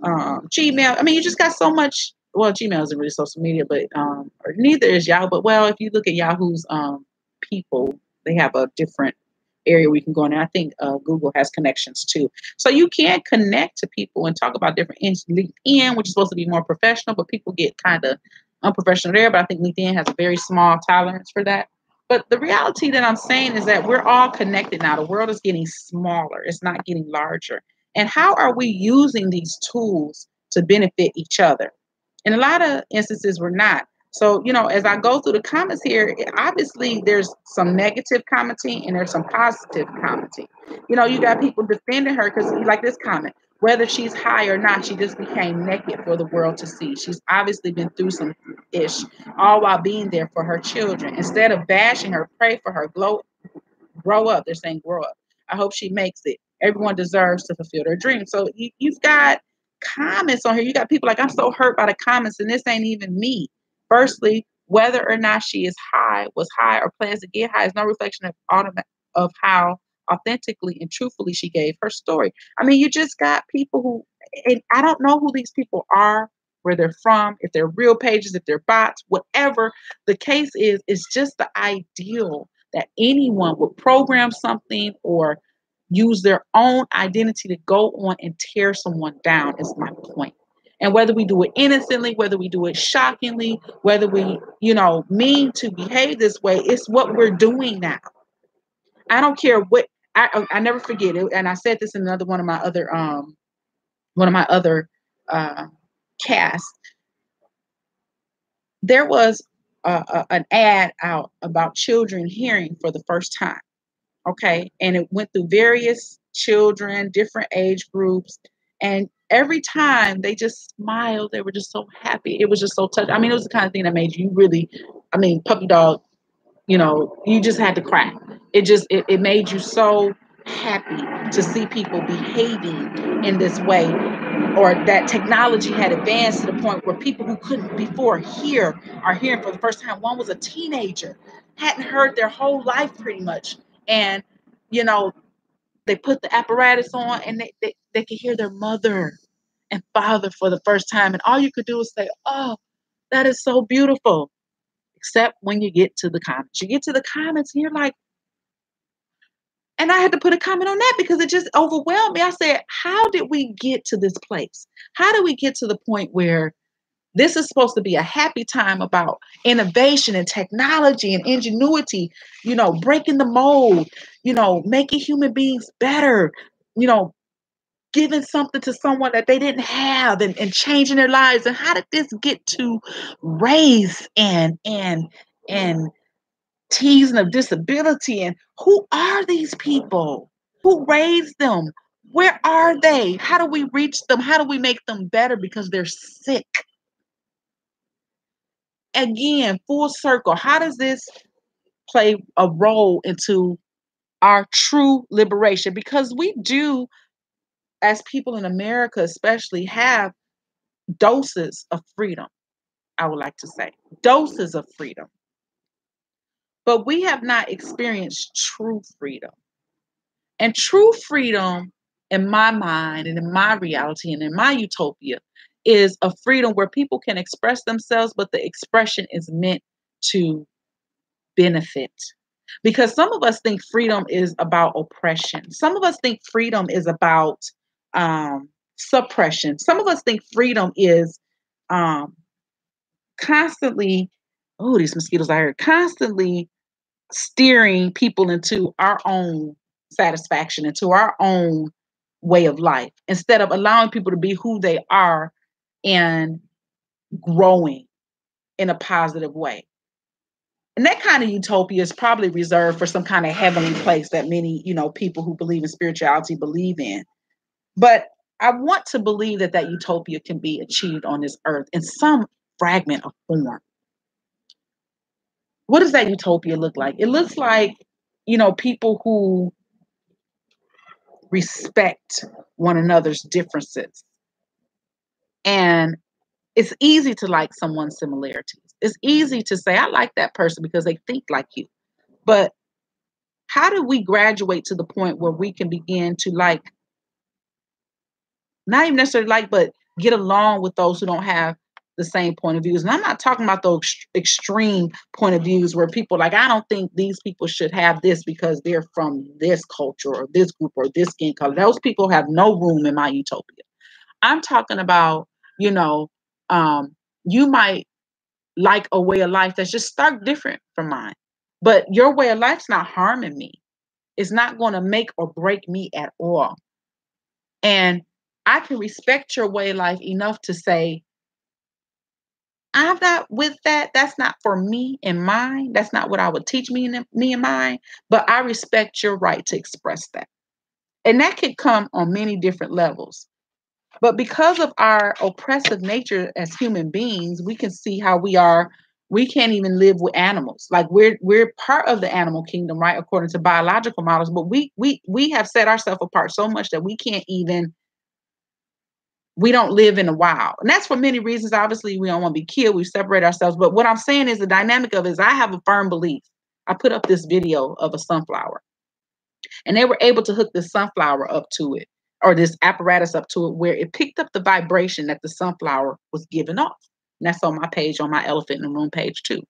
Gmail. I mean, you just got so much. Well, Gmail isn't really social media, but or neither is Yahoo. But if you look at Yahoo's people, they have a different area we can go in. And I think Google has connections too. So you can connect to people and talk about different LinkedIn, which is supposed to be more professional, but people get kind of unprofessional there. But I think LinkedIn has a very small tolerance for that. But the reality that I'm saying is that we're all connected now. The world is getting smaller. It's not getting larger. And how are we using these tools to benefit each other? In a lot of instances, we're not. So, as I go through the comments here, obviously there's some negative commenting and there's some positive commenting. You got people defending her because, like this comment, whether she's high or not, she just became naked for the world to see. She's obviously been through some ish, all while being there for her children. Instead of bashing her, pray for her, grow up. They're saying grow up. I hope she makes it. Everyone deserves to fulfill their dreams. So you've got comments on here. You got people like, I'm so hurt by the comments, and this ain't even me. Firstly, whether or not she was high, or plans to get high is no reflection of how authentically and truthfully she gave her story. I mean, you just got people who, and I don't know who these people are, where they're from, if they're real pages, if they're bots, whatever the case is, it's just the ideal that anyone would program something or use their own identity to go on and tear someone down is my point. And whether we do it innocently, whether we do it shockingly, whether we, mean to behave this way, it's what we're doing now. I don't care what, I never forget it. And I said this in another one of my other casts. There was an ad out about children hearing for the first time. Okay. And it went through various children, different age groups. And every time they just smiled, they were just so happy. It was just so touching. I mean, it was the kind of thing that made you really, puppy dog, you just had to cry. It made you so happy to see people behaving in this way, or that technology had advanced to the point where people who couldn't before hear are hearing for the first time. One was a teenager, hadn't heard their whole life pretty much. And, they put the apparatus on and they could hear their mother and father for the first time. And all you could do is say, oh, that is so beautiful. Except when you get to the comments. You get to the comments and you're like, and I had to put a comment on that because it just overwhelmed me. I said, how did we get to this place? How did we get to the point where this is supposed to be a happy time about innovation and technology and ingenuity, breaking the mold, making human beings better, giving something to someone that they didn't have and changing their lives? And how did this get to race and teasing of disability? And who are these people? Who raised them? Where are they? How do we reach them? How do we make them better because they're sick? Again, full circle. How does this play a role into our true liberation? Because we do, as people in America especially, have doses of freedom, I would like to say. Doses of freedom. But we have not experienced true freedom. And true freedom, in my mind and in my reality and in my utopia, is a freedom where people can express themselves, but the expression is meant to benefit. Because some of us think freedom is about oppression. Some of us think freedom is about suppression. Some of us think freedom is constantly, oh, these mosquitoes out here, constantly steering people into our own satisfaction, into our own way of life, instead of allowing people to be who they are and growing in a positive way. And that kind of utopia is probably reserved for some kind of heavenly place that many, people who believe in spirituality believe in. But I want to believe that utopia can be achieved on this earth in some fragment of form. What does that utopia look like? It looks like, people who respect one another's differences. And it's easy to like someone's similarities. It's easy to say, I like that person because they think like you. But how do we graduate to the point where we can begin to not even necessarily but get along with those who don't have the same point of views. And I'm not talking about those extreme point of views where people like, I don't think these people should have this because they're from this culture or this group or this skin color. Those people have no room in my utopia. I'm talking about, you know, you might like a way of life that's just stark different from mine, but your way of life's not harming me. It's not going to make or break me at all. And I can respect your way of life enough to say, I'm not with that. That's not for me and mine. That's not what I would teach me and mine. But I respect your right to express that. And that can come on many different levels. But because of our oppressive nature as human beings, we can see how we are. We can't even live with animals. Like we're part of the animal kingdom, right? According to biological models. But we have set ourselves apart so much that we don't live in the wild. And that's for many reasons. Obviously, we don't want to be killed. We separate ourselves. But what I'm saying is the dynamic of it is I have a firm belief. I put up this video of a sunflower, and they were able to hook this sunflower up to it, or this apparatus up to it, where it picked up the vibration that the sunflower was giving off. And that's on my page, on my Elephant in the Room page too.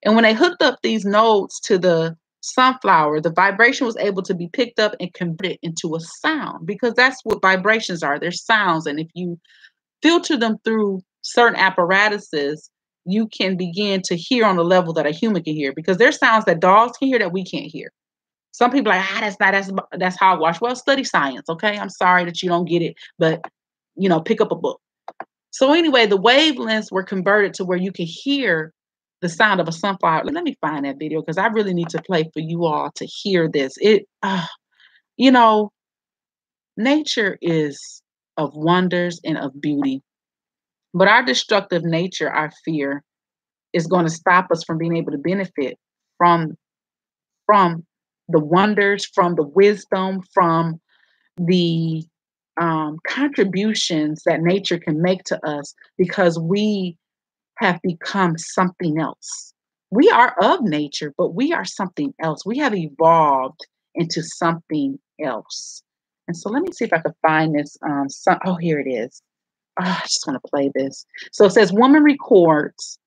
And when they hooked up these nodes to the sunflower, the vibration was able to be picked up and converted into a sound, because that's what vibrations are. They're sounds. And if you filter them through certain apparatuses, you can begin to hear on the level that a human can hear, because there's sounds that dogs can hear that we can't hear. Some people are like, that's hogwash. Well, study science, okay? I'm sorry that you don't get it, but pick up a book. So anyway, the wavelengths were converted to where you can hear the sound of a sunflower. Let me find that video because I really need to play for you all to hear this. Nature is of wonders and of beauty, but our destructive nature, I fear, is going to stop us from being able to benefit from the wonders, from the wisdom, from the contributions that nature can make to us, because we have become something else. We are of nature, but we are something else. We have evolved into something else. And so let me see if I can find this. Here it is. I just want to play this. So it says, woman records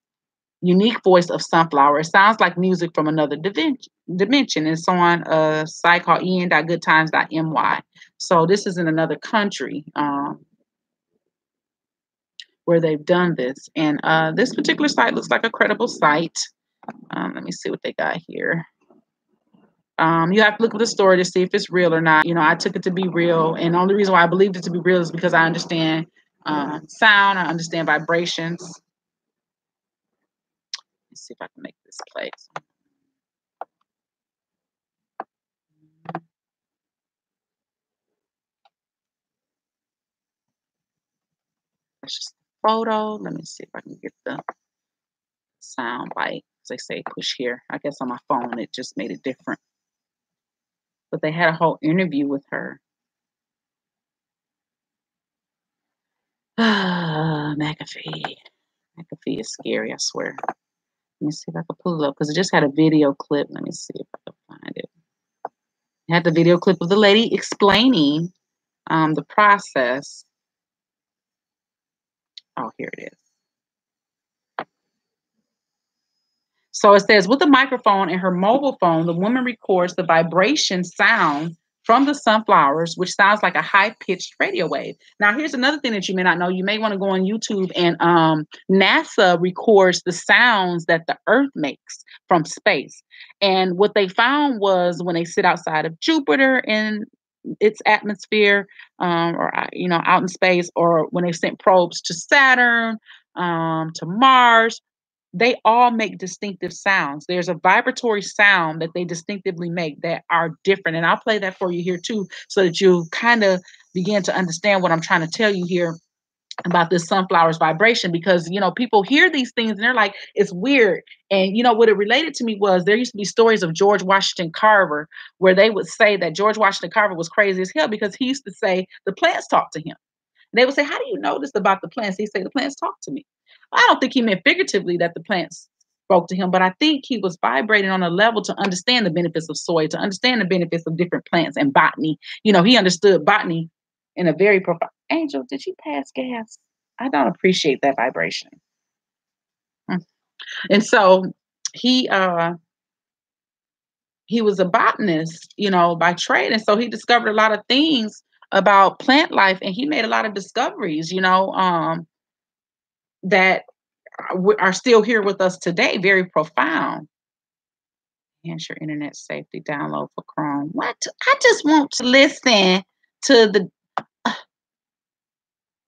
unique voice of sunflower. It sounds like music from another dimension. It's on a site called en.goodtimes.my. So this is in another country where they've done this. And this particular site looks like a credible site. Let me see what they got here. You have to look at the story to see if it's real or not. I took it to be real. And the only reason why I believed it to be real is because I understand sound. I understand vibrations. Let's see if I can make this play. That's just a photo. Let me see if I can get the sound bite. As they say, push here. I guess on my phone, it just made it different. But they had a whole interview with her. McAfee. McAfee is scary, I swear. Let me see if I can pull it up, because it just had a video clip. Let me see if I can find it. It had the video clip of the lady explaining the process. Oh, here it is. So it says, with a microphone and her mobile phone, the woman records the vibration sound from the sunflowers, which sounds like a high-pitched radio wave. Now, here's another thing that you may not know. You may want to go on YouTube, and NASA records the sounds that the Earth makes from space. And what they found was when they sit outside of Jupiter in its atmosphere, or out in space, or when they sent probes to Saturn, to Mars, they all make distinctive sounds. There's a vibratory sound that they distinctively make that are different. And I'll play that for you here too, so that you kind of begin to understand what I'm trying to tell you here about this sunflower's vibration, because, people hear these things and they're like, it's weird. And, what it related to me was there used to be stories of George Washington Carver, where they would say that George Washington Carver was crazy as hell because he used to say the plants talk to him. And they would say, how do you know this about the plants? He'd say, the plants talk to me. I don't think he meant figuratively that the plants spoke to him, but I think he was vibrating on a level to understand the benefits of soil, to understand the benefits of different plants and botany. He understood botany in a very profound. Angel, did you pass gas? I don't appreciate that vibration. And so he he was a botanist, by trade. And so he discovered a lot of things about plant life, and he made a lot of discoveries, that are still here with us today, very profound. Enhance your internet safety, download for Chrome. What? I just want to listen to the.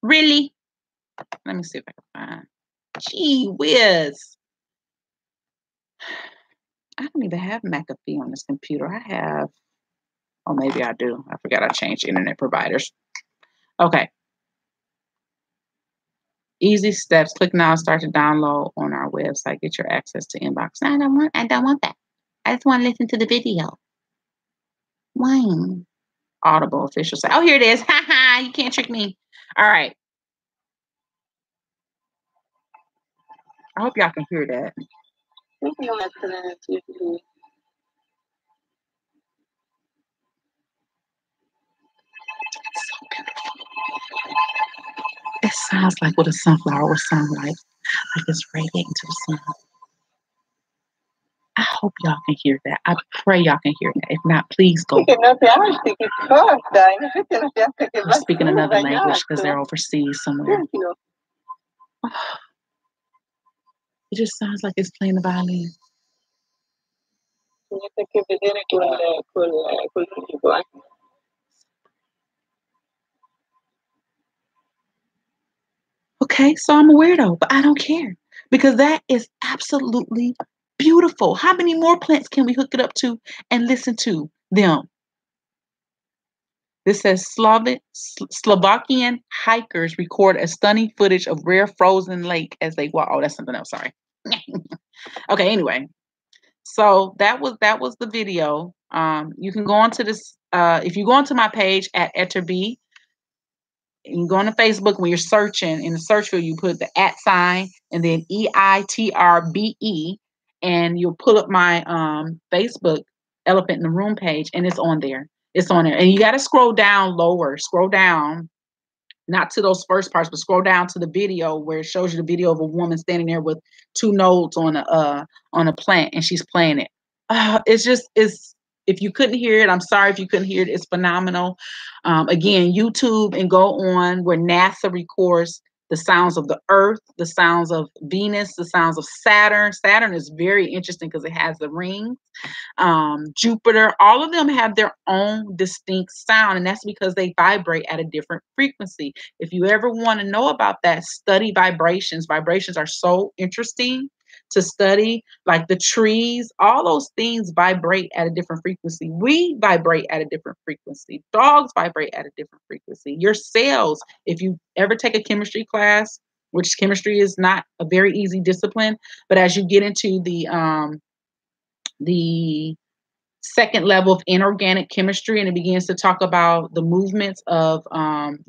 Really? Let me see if I can find. Gee whiz. I don't even have McAfee on this computer. I have. Oh, maybe I do. I forgot I changed internet providers. Okay. Easy steps. Click now. Start to download on our website. Get your access to inbox. I don't want that. I just want to listen to the video. Why? Audible official site. Oh, here it is. Ha ha. You can't trick me. All right. I hope y'all can hear that. So beautiful. It sounds like what a sunflower would sound like it's radiating to the sun. I hope y'all can hear that. I pray y'all can hear that. If not, please go. I'm speaking another language because they're overseas somewhere. It just sounds like it's playing the violin. Okay, so I'm a weirdo, but I don't care because that is absolutely beautiful. How many more plants can we hook it up to and listen to them? This says Slovakian hikers record a stunning footage of rare frozen lake as they walk. Oh, that's something else. Sorry. Okay. Anyway, so that was the video. You can go onto this. If you go onto my page at EITR, you go on to Facebook. When you're searching in the search field, you put the @ and then EITRBE, and you'll pull up my Facebook Elephant in the Room page, and it's on there. It's on there, and you got to scroll down lower. Scroll down, not to those first parts, but scroll down to the video where it shows you the video of a woman standing there with 2 notes on a plant, and she's playing it. It's if you couldn't hear it, I'm sorry if you couldn't hear it. It's phenomenal. Again, YouTube, and go on where NASA records the sounds of the Earth, the sounds of Venus, the sounds of Saturn. Saturn is very interesting because it has the rings. Jupiter, all of them have their own distinct sound, and that's because they vibrate at a different frequency. If you ever want to know about that, study vibrations. Vibrations are so interesting to study, like the trees, all those things vibrate at a different frequency. We vibrate at a different frequency. Dogs vibrate at a different frequency. Your cells, if you ever take a chemistry class, which chemistry is not a very easy discipline, but as you get into the second level of inorganic chemistry, and it begins to talk about the movements of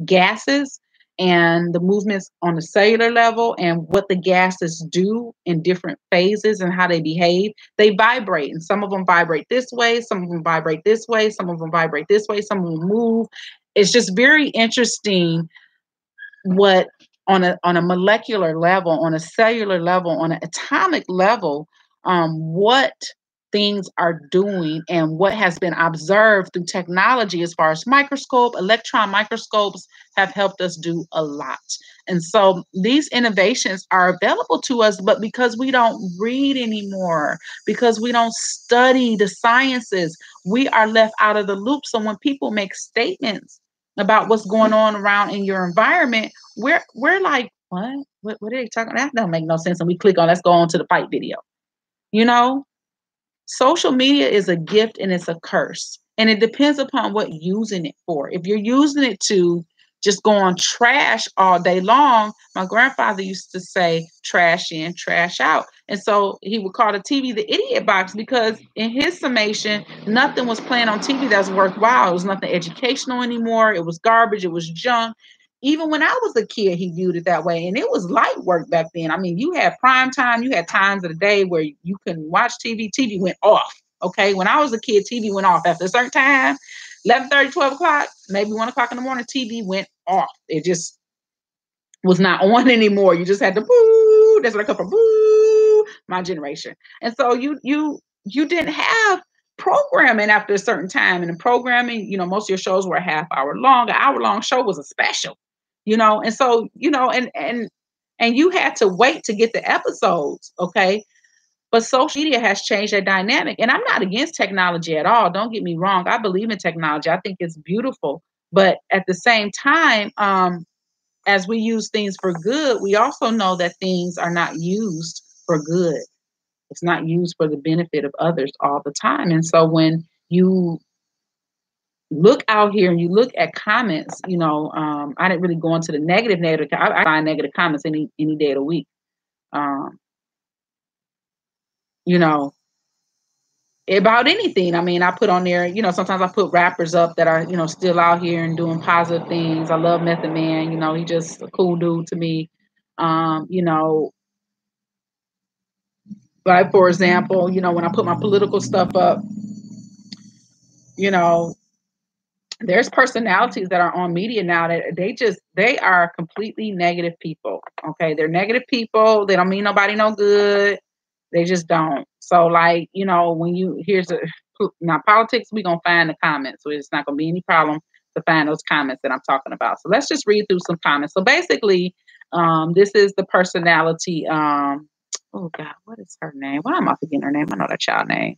gases and the movements on the cellular level and what the gases do in different phases and how they behave. They vibrate, and some of them vibrate this way, some of them vibrate this way, some of them vibrate this way, some of them move. It's just very interesting what on a molecular level, on a cellular level, on an atomic level, what things are doing and what has been observed through technology as far as electron microscopes have helped us do a lot. And so these innovations are available to us, but because we don't read anymore, because we don't study the sciences, we are left out of the loop. So when people make statements about what's going on around in your environment, we're like, what are they talking about? That don't make no sense. And we click on, let's go on to the fight video. Social media is a gift and it's a curse. And it depends upon what you're using it for. If you're using it to just go on trash all day long, my grandfather used to say, trash in, trash out. And so he would call the TV the idiot box because in his summation, nothing was playing on TV that's worthwhile. It was nothing educational anymore. It was garbage. It was junk. Even when I was a kid, he viewed it that way. And it was light work back then. I mean, you had prime time. You had times of the day where you couldn't watch TV. TV went off. Okay. When I was a kid, TV went off after a certain time, 11:30, 12 o'clock, maybe 1 o'clock in the morning, TV went off. was not on anymore. You just had to boo. That's where I come from. Boo, my generation. And so you didn't have programming after a certain time. And the programming, most of your shows were a half hour long. An hour long show was a special, and so, and you had to wait to get the episodes. Okay. But social media has changed that dynamic. And I'm not against technology at all. Don't get me wrong. I believe in technology. I think it's beautiful. But at the same time, as we use things for good, we also know that things are not used for good. It's not used for the benefit of others all the time. And so when you look out here and you look at comments, I didn't really go into the negative. I find negative comments any day of the week. You know, about anything. I mean, I put on there, sometimes I put rappers up that are, still out here and doing positive things. I love Method Man, he just a cool dude to me. Like, for example, when I put my political stuff up, there's personalities that are on media now that they are completely negative people. Okay. They're negative people. They don't mean nobody no good. They just don't. So like, now politics, we're going to find the comments. So it's not going to be any problem to find those comments that I'm talking about. So let's just read through some comments. So basically, this is the personality. Oh God, what is her name? Why am I forgetting her name? I know that child name.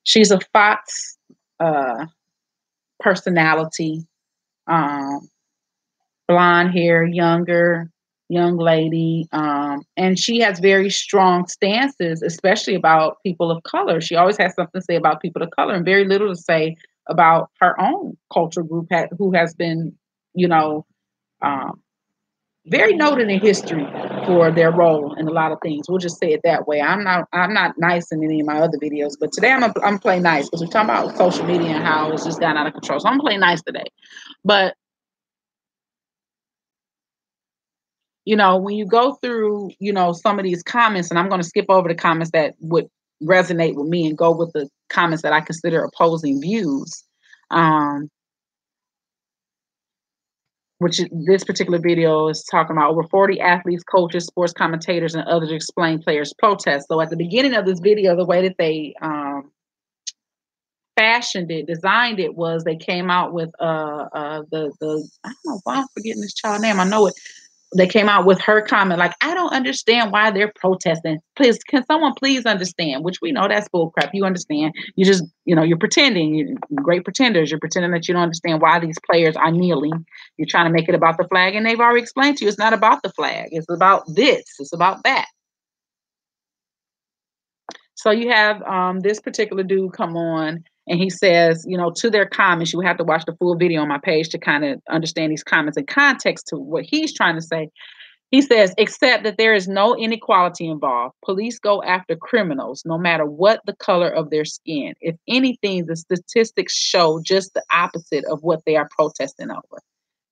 She's a Fox personality, blonde hair, young lady, and she has very strong stances, especially about people of color. She always has something to say about people of color and very little to say about her own cultural group who has been, very noted in history for their role in a lot of things. We'll just say it that way. I'm not nice in any of my other videos, but today I'm play nice because we're talking about social media and how it's just gotten out of control. So I'm playing nice today. But when you go through, some of these comments, and I'm going to skip over the comments that would resonate with me and go with the comments that I consider opposing views. Which this particular video is talking about over 40 athletes, coaches, sports commentators, and others explain players' protests. So at the beginning of this video, the way that they designed it was they came out with the I don't know why I'm forgetting this child's name. I know it. They came out with her comment like, I don't understand why they're protesting. Please, can someone please understand? Which we know that's bull crap. You understand. You just, you're pretending. You're great pretenders. You're pretending that you don't understand why these players are kneeling. You're trying to make it about the flag. And they've already explained to you it's not about the flag. It's about this. It's about that. So you have this particular dude come on and he says, to their comments, you have to watch the full video on my page to kind of understand these comments in context to what he's trying to say. He says, except that there is no inequality involved. Police go after criminals, no matter what the color of their skin. If anything, the statistics show just the opposite of what they are protesting over.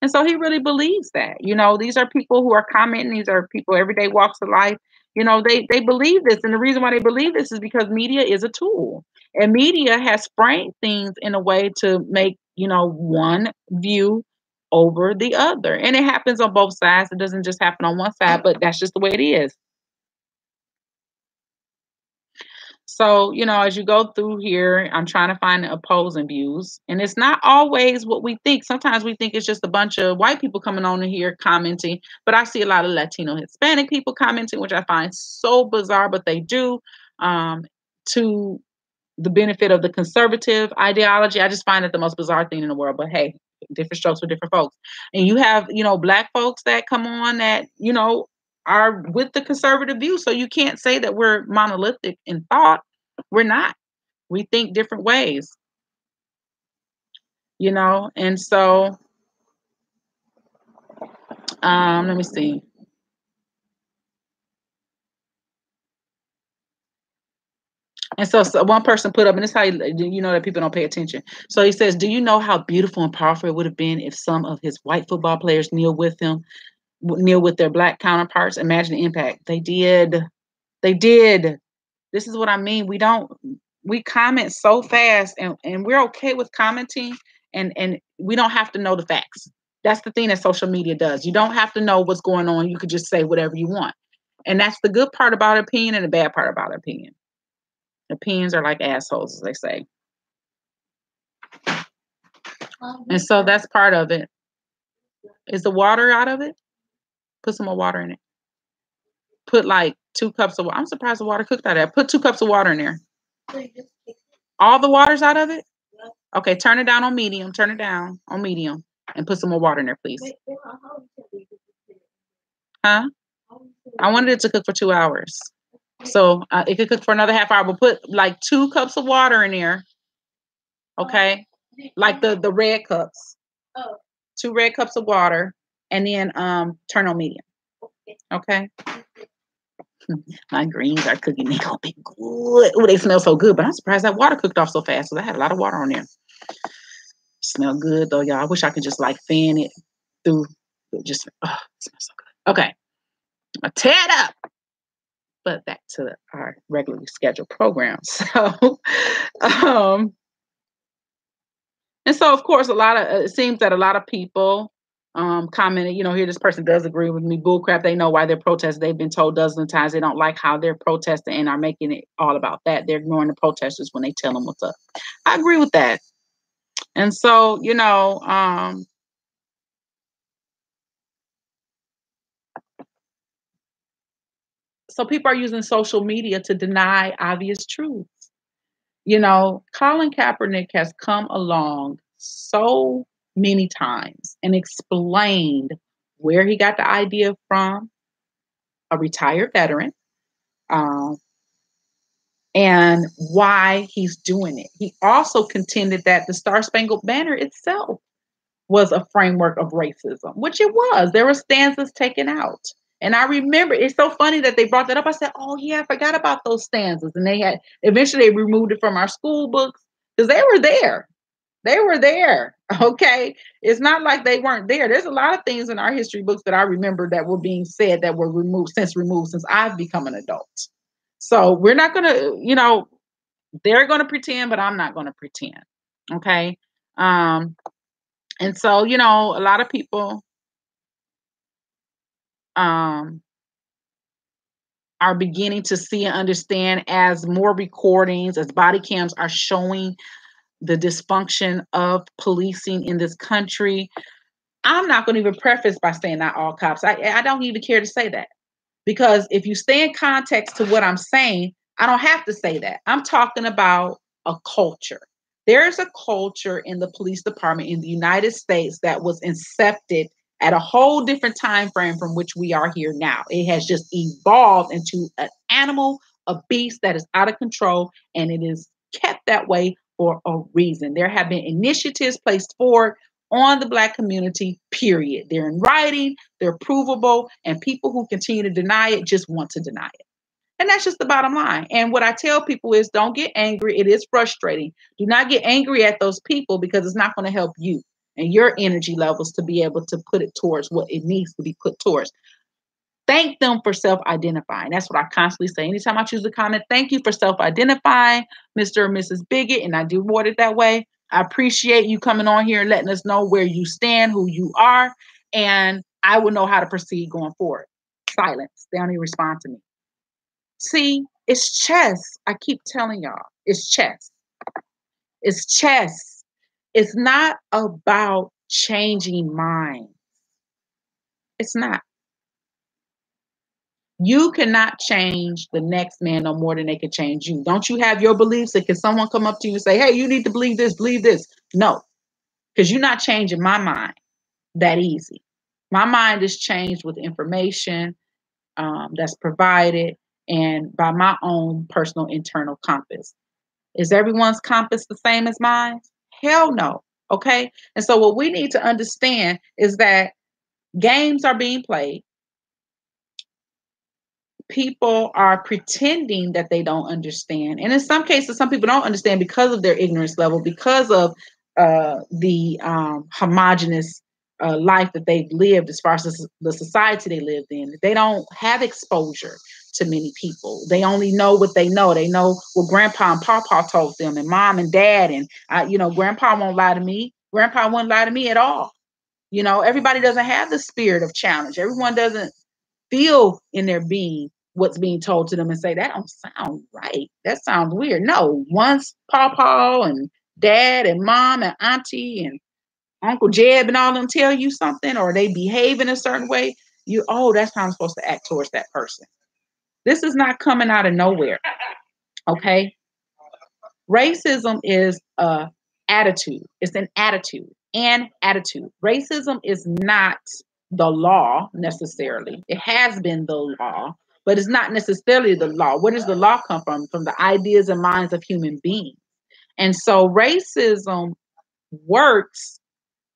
And so he really believes that. These are people who are commenting. These are people everyday walks of life. They believe this. And the reason why they believe this is because media is a tool. And media has framed things in a way to make, one view over the other. And it happens on both sides. It doesn't just happen on one side, but that's just the way it is. So, as you go through here, I'm trying to find the opposing views. And it's not always what we think. Sometimes we think it's just a bunch of white people coming on in here commenting. But I see a lot of Latino, Hispanic people commenting, which I find so bizarre, but they do, to the benefit of the conservative ideology. I just find it the most bizarre thing in the world. But hey, different strokes for different folks. And you have, Black folks that come on that, are with the conservative view. So you can't say that we're monolithic in thought. We're not. We think different ways, and so let me see. And so one person put up, and this is how you know that people don't pay attention. So he says, do you know how beautiful and powerful it would have been if some of his white football players kneel with their Black counterparts? Imagine the impact. They did. This is what I mean. We comment so fast and we're okay with commenting and we don't have to know the facts. That's the thing that social media does. You don't have to know what's going on. You could just say whatever you want. And that's the good part about opinion and the bad part about opinion. Opinions are like assholes, as they say. And so that's part of it. Is the water out of it? Put some more water in it. Put like 2 cups of water. I'm surprised the water cooked out of that. Put 2 cups of water in there. All the water's out of it? Okay, turn it down on medium. Turn it down on medium. And put some more water in there, please. Huh? I wanted it to cook for 2 hours. So it could cook for another half hour. But put like 2 cups of water in there. Okay? Like the red cups. 2 red cups of water. And then turn on medium. Okay? My greens are cooking. They're gonna be good. Oh, they smell so good, but I'm surprised that water cooked off so fast because I had a lot of water on there. Smell good though, y'all. I wish I could just like fan it through. It smells so good. Okay. I'm tear it up. But back to our regularly scheduled program. So and so of course it seems that a lot of people commented, here this person does agree with me. Bullcrap. They know why they're protesting. They've been told dozens of times they don't like how they're protesting and are making it all about that. They're ignoring the protesters when they tell them what's up. I agree with that. And so, so people are using social media to deny obvious truths. Colin Kaepernick has come along so many times and explained where he got the idea from, a retired veteran, and why he's doing it. He also contended that the Star Spangled Banner itself was a framework of racism, which it was. There were stanzas taken out. And I remember, it's so funny that they brought that up. I said, oh yeah, I forgot about those stanzas. And eventually they removed it from our school books because they were there. They were there. Okay. It's not like they weren't there. There's a lot of things in our history books that I remember that were being said that were removed since I've become an adult. So we're not going to, they're going to pretend, but I'm not going to pretend. Okay. And so, a lot of people are beginning to see and understand as more recordings, as body cams are showing the dysfunction of policing in this country. I'm not going to even preface by saying not all cops. I don't even care to say that. Because if you stay in context to what I'm saying, I don't have to say that. I'm talking about a culture. There's a culture in the police department in the United States that was incepted at a whole different time frame from which we are here now. It has just evolved into an animal, a beast that is out of control, and it is kept that way for a reason. There have been initiatives placed forward on the Black community, period. They're in writing, they're provable, and people who continue to deny it just want to deny it. And that's just the bottom line. And what I tell people is don't get angry. It is frustrating. Do not get angry at those people because it's not going to help you and your energy levels to be able to put it towards what it needs to be put towards. Thank them for self-identifying. That's what I constantly say. Anytime I choose a comment, thank you for self-identifying, Mr. or Mrs. Bigot, and I do word it that way. I appreciate you coming on here and letting us know where you stand, who you are, and I will know how to proceed going forward. Silence. They don't even respond to me. See, it's chess. I keep telling y'all, it's chess. It's chess. It's not about changing minds. It's not. You cannot change the next man no more than they can change you. Don't you have your beliefs? And can someone come up to you and say, hey, you need to believe this, believe this? No, because you're not changing my mind that easy. My mind is changed with information that's provided and by my own personal internal compass. Is everyone's compass the same as mine? Hell no. Okay. And so what we need to understand is that games are being played. People are pretending that they don't understand. And in some cases, some people don't understand because of their ignorance level, because of the homogenous life that they've lived as far as the society they lived in. They don't have exposure to many people. They only know what they know. They know what grandpa and papa told them and mom and dad. And, grandpa won't lie to me. Grandpa won't lie to me at all. You know, everybody doesn't have the spirit of challenge. Everyone doesn't feel in their being what's being told to them and say, that don't sound right. That sounds weird. No, once Pawpaw and Dad and Mom and Auntie and Uncle Jeb and all them tell you something, or they behave in a certain way, that's how I'm supposed to act towards that person. This is not coming out of nowhere. Okay. Racism is a attitude. It's an attitude. Racism is not the law necessarily. It has been the law, but it's not necessarily the law. Where does the law come from? From the ideas and minds of human beings. And so racism works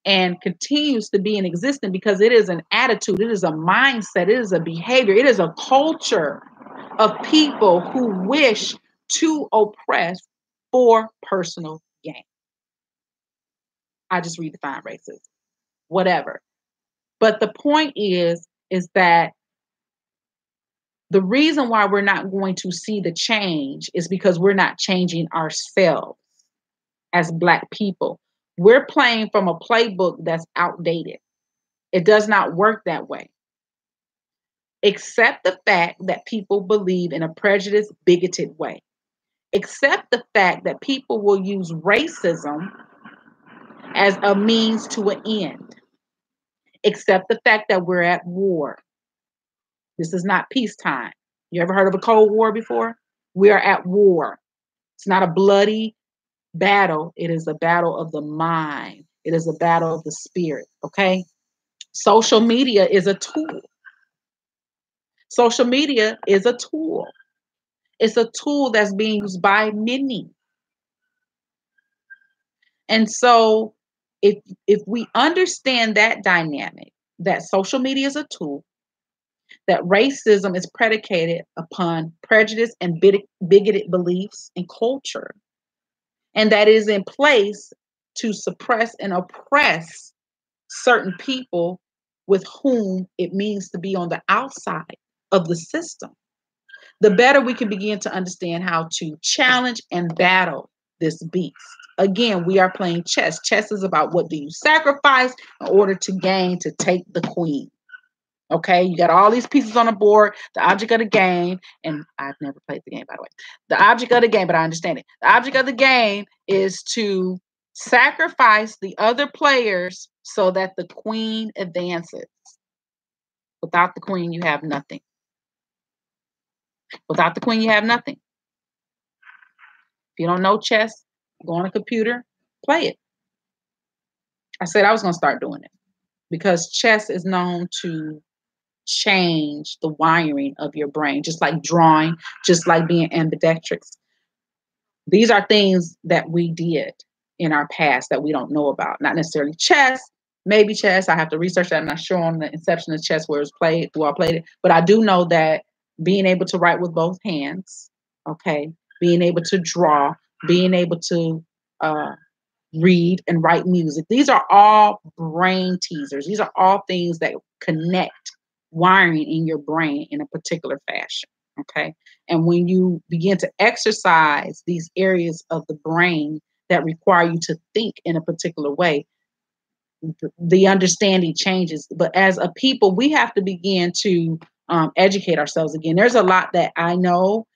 and continues to be in existence because it is an attitude, it is a mindset, it is a behavior, it is a culture of people who wish to oppress for personal gain. I just redefine racism, whatever. But the point is that the reason why we're not going to see the change is because we're not changing ourselves as Black people. We're playing from a playbook that's outdated. It does not work that way. Accept the fact that people believe in a prejudiced, bigoted way. Accept the fact that people will use racism as a means to an end. Accept the fact that we're at war. This is not peacetime. You ever heard of a Cold War before? We are at war. It's not a bloody battle. It is a battle of the mind. It is a battle of the spirit, okay? Social media is a tool. Social media is a tool. It's a tool that's being used by many. And so if we understand that dynamic, that social media is a tool, that racism is predicated upon prejudice and bigoted beliefs and culture, and that is in place to suppress and oppress certain people with whom it means to be on the outside of the system, the better we can begin to understand how to challenge and battle this beast. Again, we are playing chess. Chess is about what do you sacrifice in order to take the queen. Okay, you got all these pieces on the board, the object of the game, and I've never played the game, by the way. The object of the game, but I understand it. The object of the game is to sacrifice the other players so that the queen advances. Without the queen, you have nothing. Without the queen, you have nothing. If you don't know chess, go on a computer, play it. I said I was going to start doing it because chess is known to change the wiring of your brain, just like drawing, just like being ambidextrous. These are things that we did in our past that we don't know about. Not necessarily chess, maybe chess. I have to research that. I'm not sure on the inception of chess where it was played, who I played it. But I do know that being able to write with both hands, okay, being able to draw, being able to read and write music. These are all brain teasers. These are all things that connect wiring in your brain in a particular fashion. Okay. And when you begin to exercise these areas of the brain that require you to think in a particular way, the understanding changes. But as a people, we have to begin to educate ourselves again. There's a lot that I know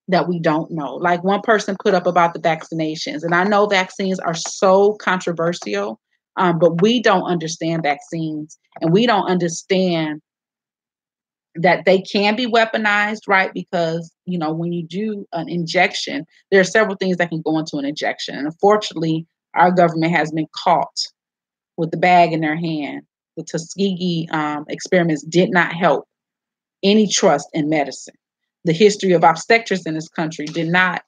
that we don't know. Like one person put up about the vaccinations, and I know vaccines are so controversial, but we don't understand vaccines, and we don't understand that they can be weaponized, right? Because, you know, when you do an injection, there are several things that can go into an injection. And unfortunately, our government has been caught with the bag in their hand. The Tuskegee experiments did not help any trust in medicine. The history of obstetrics in this country did not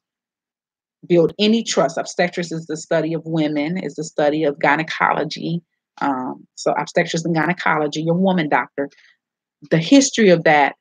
build any trust. Obstetrics is the study of women, is the study of gynecology. So obstetrics and gynecology, your woman doctor. The history of that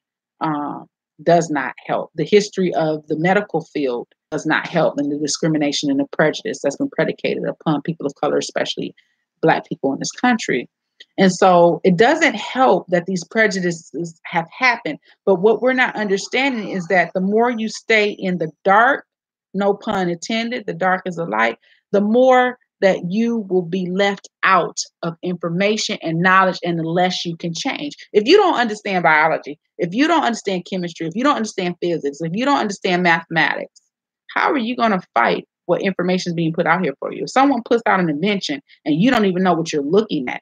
does not help. The history of the medical field does not help in the discrimination and the prejudice that's been predicated upon people of color, especially Black people in this country. And so it doesn't help that these prejudices have happened. But what we're not understanding is that the more you stay in the dark, no pun intended, the dark is the light, the more that you will be left out of information and knowledge unless you can change. If you don't understand biology, if you don't understand chemistry, if you don't understand physics, if you don't understand mathematics, how are you going to fight what information is being put out here for you? If someone puts out an invention and you don't even know what you're looking at,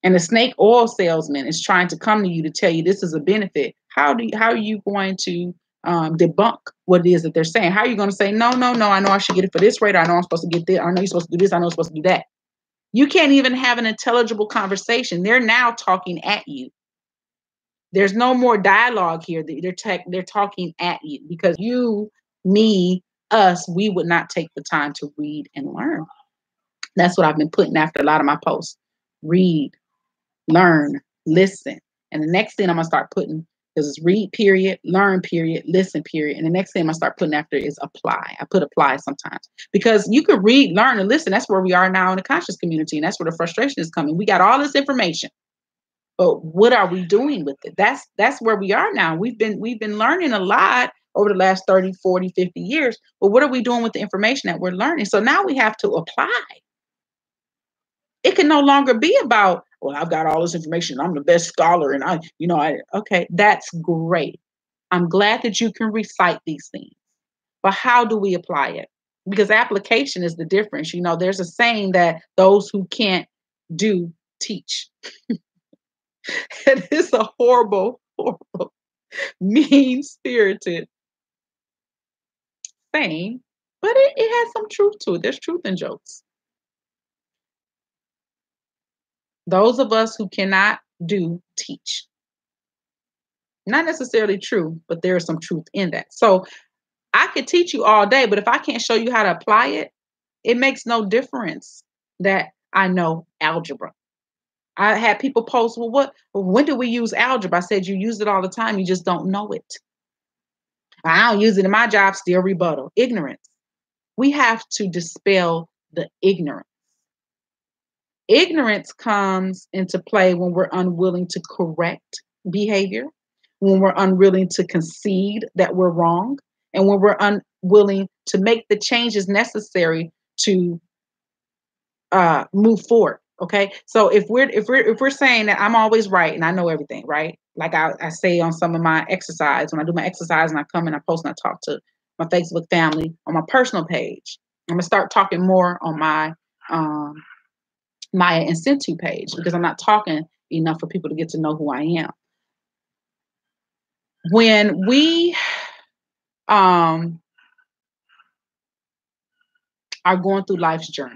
and the snake oil salesman is trying to come to you to tell you this is a benefit, how are you going to debunk what it is that they're saying? How are you going to say, no, I know I should get it for this rate. I know I'm supposed to get this. I know you're supposed to do this. I know I'm supposed to do that. You can't even have an intelligible conversation. They're now talking at you. There's no more dialogue here. They're talking at you because you, me, us, we would not take the time to read and learn. That's what I've been putting after a lot of my posts. Read, learn, listen. And the next thing I'm going to start putting is read period, learn period, listen period. And the next thing I'm going to start putting after is apply. I put apply sometimes because you can read, learn, and listen. That's where we are now in the conscious community. And that's where the frustration is coming. We got all this information, but what are we doing with it? That's where we are now. We've been learning a lot over the last 30, 40, 50 years. But what are we doing with the information that we're learning? So now we have to apply. It can no longer be about, well, I've got all this information. I'm the best scholar. And okay, that's great. I'm glad that you can recite these things. But how do we apply it? Because application is the difference. There's a saying that those who can't do, teach. It is a horrible, mean-spirited saying, but it has some truth to it. There's truth in jokes. Those of us who cannot do, teach. Not necessarily true, but there is some truth in that. So I could teach you all day, but if I can't show you how to apply it, it makes no difference that I know algebra. I had people post, well, when do we use algebra? I said, you use it all the time. You just don't know it. I don't use it in my job, still rebuttal. Ignorance. We have to dispel the ignorance. Ignorance comes into play when we're unwilling to correct behavior, when we're unwilling to concede that we're wrong, and when we're unwilling to make the changes necessary to move forward. Okay, so if we're saying that I'm always right and I know everything, right? Like I say on some of my exercise, when I do my exercise and I come and I post and I talk to my Facebook family on my personal page, I'm gonna start talking more on my Maya and Sintu page because I'm not talking enough for people to get to know who I am. When we are going through life's journey,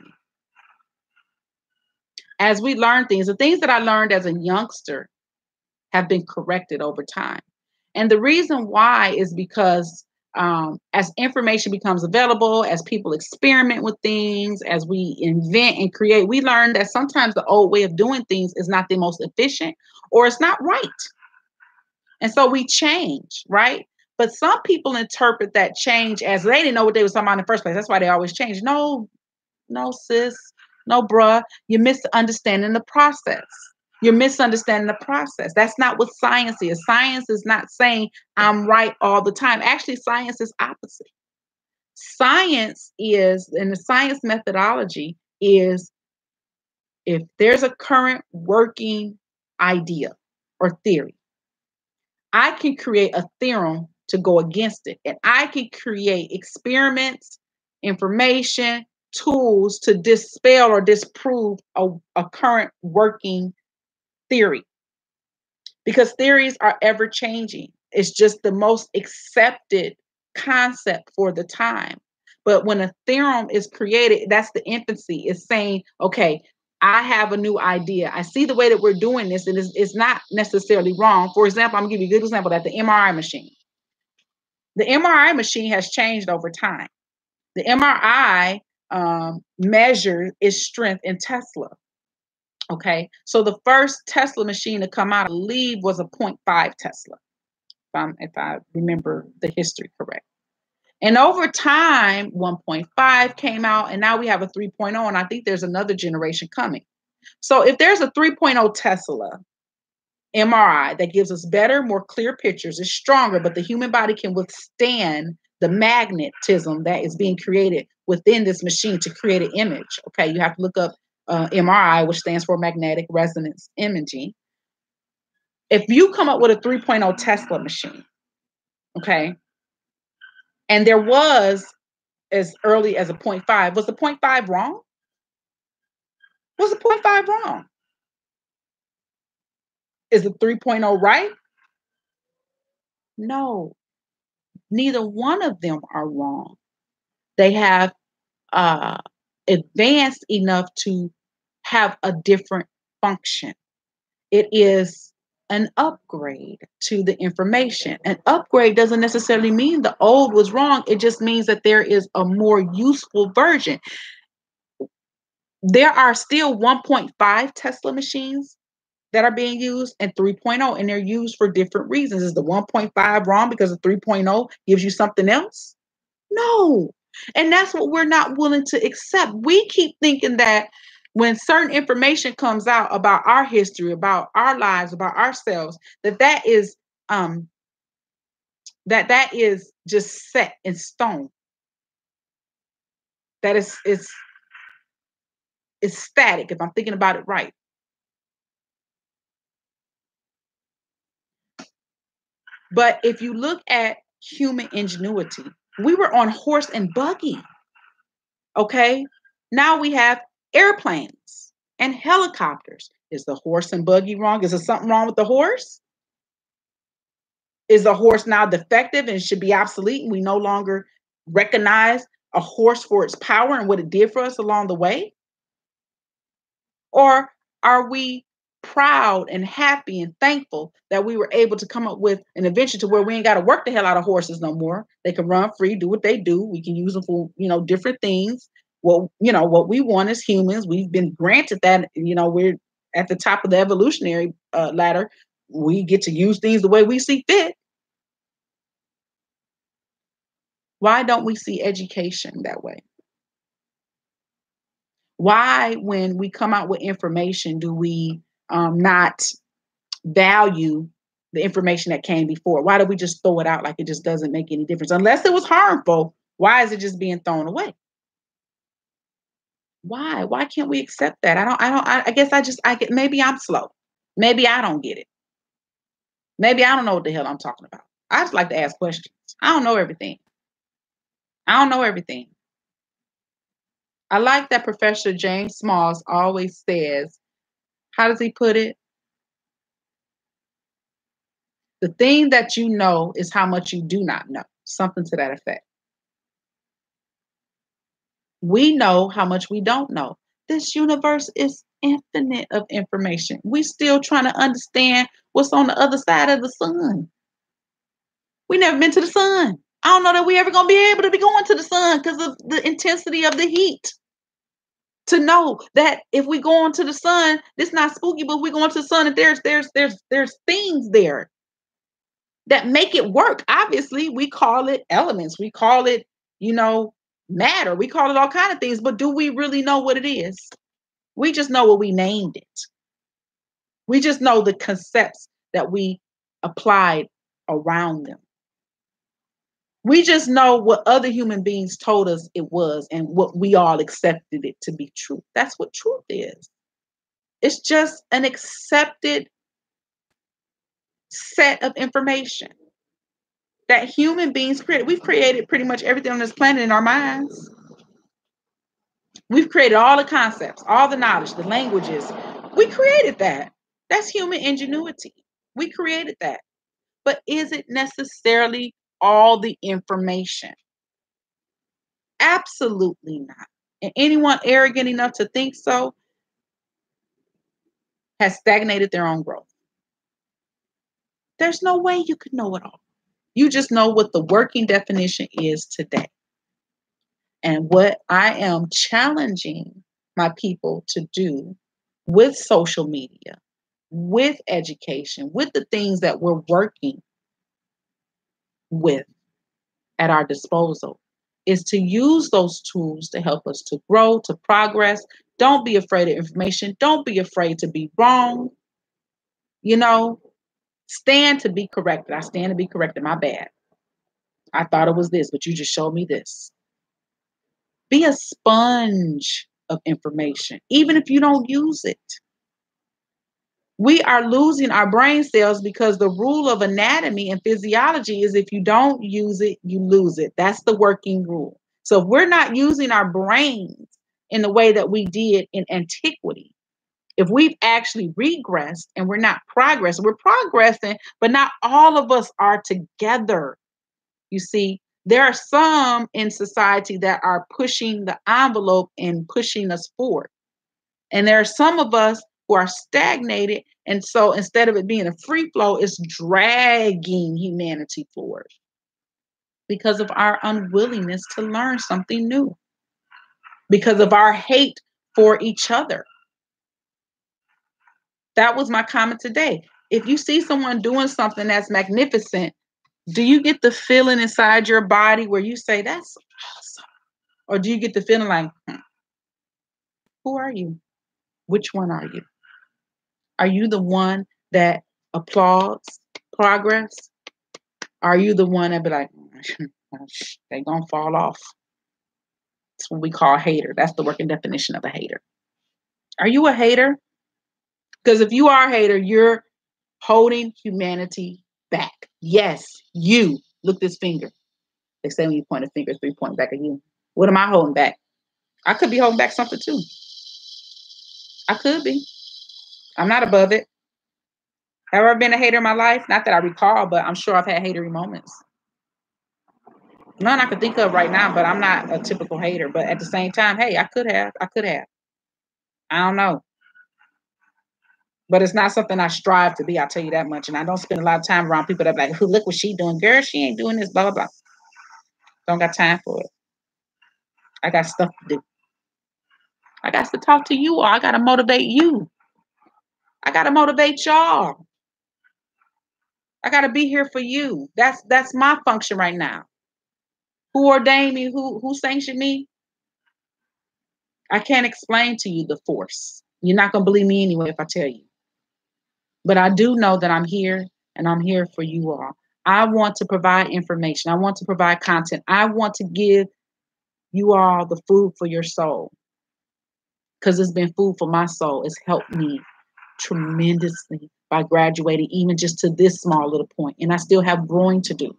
as we learn things, the things that I learned as a youngster have been corrected over time. And the reason why is because as information becomes available, as people experiment with things, as we invent and create, we learn that sometimes the old way of doing things is not the most efficient or it's not right. And so we change, right? But some people interpret that change as they didn't know what they was talking about in the first place. That's why they always change. No, sis, no, bruh. You're misunderstanding the process. You're misunderstanding the process. That's not what science is. Science is not saying I'm right all the time. Actually, science is opposite. Science is, and the science methodology is, if there's a current working idea or theory, I can create a theorem to go against it. And I can create experiments, information, tools to dispel or disprove a current working theory. Because theories are ever changing. It's just the most accepted concept for the time. But when a theorem is created, that's the infancy. It's saying, okay, I have a new idea. I see the way that we're doing this, and it's not necessarily wrong. For example, I'm gonna give you a good example, that the MRI machine. The MRI machine has changed over time. The MRI measure its strength in Tesla. Okay, so the first Tesla machine to come out, I believe, was a 0.5 Tesla, if I remember the history correct. And over time, 1.5 came out, and now we have a 3.0, and I think there's another generation coming. So if there's a 3.0 Tesla MRI that gives us better, more clear pictures, it's stronger, but the human body can withstand the magnetism that is being created within this machine to create an image. Okay, you have to look up MRI, which stands for magnetic resonance imaging. If you come up with a 3.0 Tesla machine, okay, and there was as early as a 0.5, was the 0.5 wrong? Was the 0.5 wrong? Is the 3.0 right? No, neither one of them are wrong. They have advanced enough to have a different function. It is an upgrade to the information. An upgrade doesn't necessarily mean the old was wrong. It just means that there is a more useful version. There are still 1.5 Tesla machines that are being used and 3.0, and they're used for different reasons. Is the 1.5 wrong because the 3.0 gives you something else? No. And that's what we're not willing to accept. We keep thinking that when certain information comes out about our history, about our lives, about ourselves, that is just set in stone. That is static, if I'm thinking about it right. But if you look at human ingenuity, we were on horse and buggy. Okay. Now we have airplanes and helicopters. Is the horse and buggy wrong? Is there something wrong with the horse? Is the horse now defective and should be obsolete? And we no longer recognize a horse for its power and what it did for us along the way? Or are we proud and happy and thankful that we were able to come up with an invention to where we ain't got to work the hell out of horses no more? They can run free, do what they do. We can use them for, different things. Well, what we want as humans, we've been granted that, we're at the top of the evolutionary ladder. We get to use things the way we see fit. Why don't we see education that way? Why, when we come out with information, do we not value the information that came before? Why do we just throw it out like it just doesn't make any difference? Unless it was harmful, why is it just being thrown away? Why? Why can't we accept that? I guess maybe I'm slow. Maybe I don't get it. Maybe I don't know what the hell I'm talking about. I just like to ask questions. I don't know everything. I don't know everything. I like that Professor James Smalls always says, how does he put it? The thing that you know is how much you do not know. Something to that effect. We know how much we don't know. This universe is infinite of information. We still trying to understand what's on the other side of the sun. We never been to the sun. I don't know that we ever going to be able to be going to the sun because of the intensity of the heat. To know that if we go on to the sun, it's not spooky, but we go into the sun and there's things there that make it work. Obviously, we call it elements. We call it, matter. We call it all kinds of things, but do we really know what it is? We just know what we named it. We just know the concepts that we applied around them. We just know what other human beings told us it was and what we all accepted it to be true. That's what truth is. It's just an accepted set of information that human beings created. We've created pretty much everything on this planet in our minds. We've created all the concepts, all the knowledge, the languages. We created that. That's human ingenuity. We created that. But is it necessarily all the information? Absolutely not. And anyone arrogant enough to think so has stagnated their own growth. There's no way you could know it all. You just know what the working definition is today. And what I am challenging my people to do with social media, with education, with the things that we're working with at our disposal, is to use those tools to help us to grow, to progress. Don't be afraid of information. Don't be afraid to be wrong. Stand to be corrected. I stand to be corrected. My bad. I thought it was this, but you just showed me this. Be a sponge of information, even if you don't use it. We are losing our brain cells because the rule of anatomy and physiology is if you don't use it, you lose it. That's the working rule. So if we're not using our brains in the way that we did in antiquity, if we've actually regressed and we're not progressing, we're progressing, but not all of us are together. You see, there are some in society that are pushing the envelope and pushing us forward. And there are some of us who are stagnated. And so instead of it being a free flow, it's dragging humanity forward because of our unwillingness to learn something new, because of our hate for each other. That was my comment today. If you see someone doing something that's magnificent, do you get the feeling inside your body where you say, that's awesome? Or do you get the feeling like, who are you? Which one are you? Are you the one that applauds progress? Are you the one that be like, they gonna fall off? That's what we call hater. That's the working definition of a hater. Are you a hater? Because if you are a hater, you're holding humanity back. Yes, you. Look this finger. They say when you point a finger, it's 3 pointing back at you. What am I holding back? I could be holding back something too. I could be. I'm not above it. Have I ever been a hater in my life? Not that I recall, but I'm sure I've had hatery moments. None I could think of right now, but I'm not a typical hater. But at the same time, hey, I could have. I don't know. But it's not something I strive to be, I'll tell you that much. And I don't spend a lot of time around people that are like, look what she doing. Girl, she ain't doing this, blah, blah, blah. Don't got time for it. I got stuff to do. I got to talk to you all. I got to motivate you. I got to motivate y'all. I got to be here for you. That's my function right now. Who ordained me? Who sanctioned me? I can't explain to you the force. You're not going to believe me anyway if I tell you. But I do know that I'm here and I'm here for you all. I want to provide information. I want to provide content. I want to give you all the food for your soul because it's been food for my soul. It's helped me tremendously by graduating even just to this small little point. And I still have growing to do.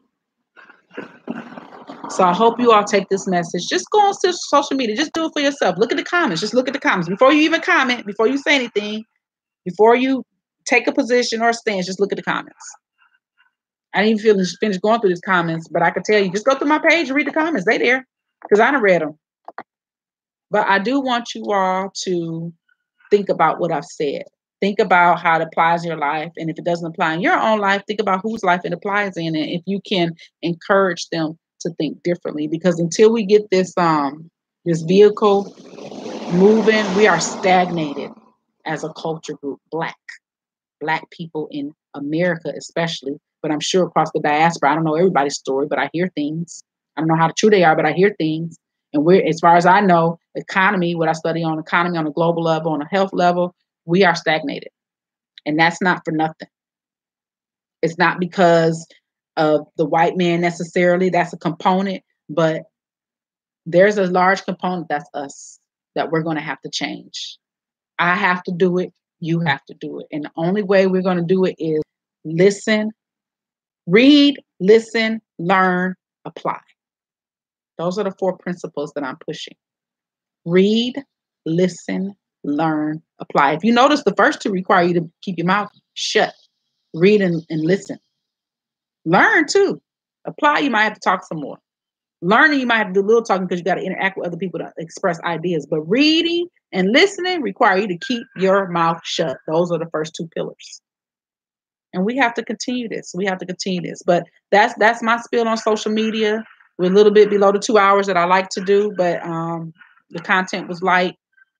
So I hope you all take this message. Just go on social media. Just do it for yourself. Look at the comments. Just look at the comments. Before you even comment, before you say anything, before you take a position or a stance, just look at the comments. I didn't even finish going through these comments, but I could tell you, just go through my page and read the comments. They there because I done read them. But I do want you all to think about what I've said. Think about how it applies in your life. And if it doesn't apply in your own life, think about whose life it applies in. And if you can encourage them to think differently, because until we get this vehicle moving, we are stagnated as a culture group, Black people in America especially, but I'm sure across the diaspora. I don't know everybody's story, but I hear things. I don't know how true they are, but I hear things. And we're, as far as I know, economy, what I study on economy on a global level, on a health level, we are stagnated. And that's not for nothing. It's not because of the white man necessarily. That's a component, but there's a large component that's us that we're going to have to change. I have to do it. You have to do it. And the only way we're going to do it is listen, read, listen, learn, apply. Those are the 4 principles that I'm pushing. Read, listen, learn, apply. If you notice, the first 2 require you to keep your mouth shut. Read and listen. Learn too. Apply, you might have to talk some more. Learning, you might have to do a little talking because you got to interact with other people to express ideas. But reading and listening require you to keep your mouth shut. Those are the first 2 pillars. And we have to continue this. But that's my spiel on social media. We're a little bit below the 2 hours that I like to do, but the content was light.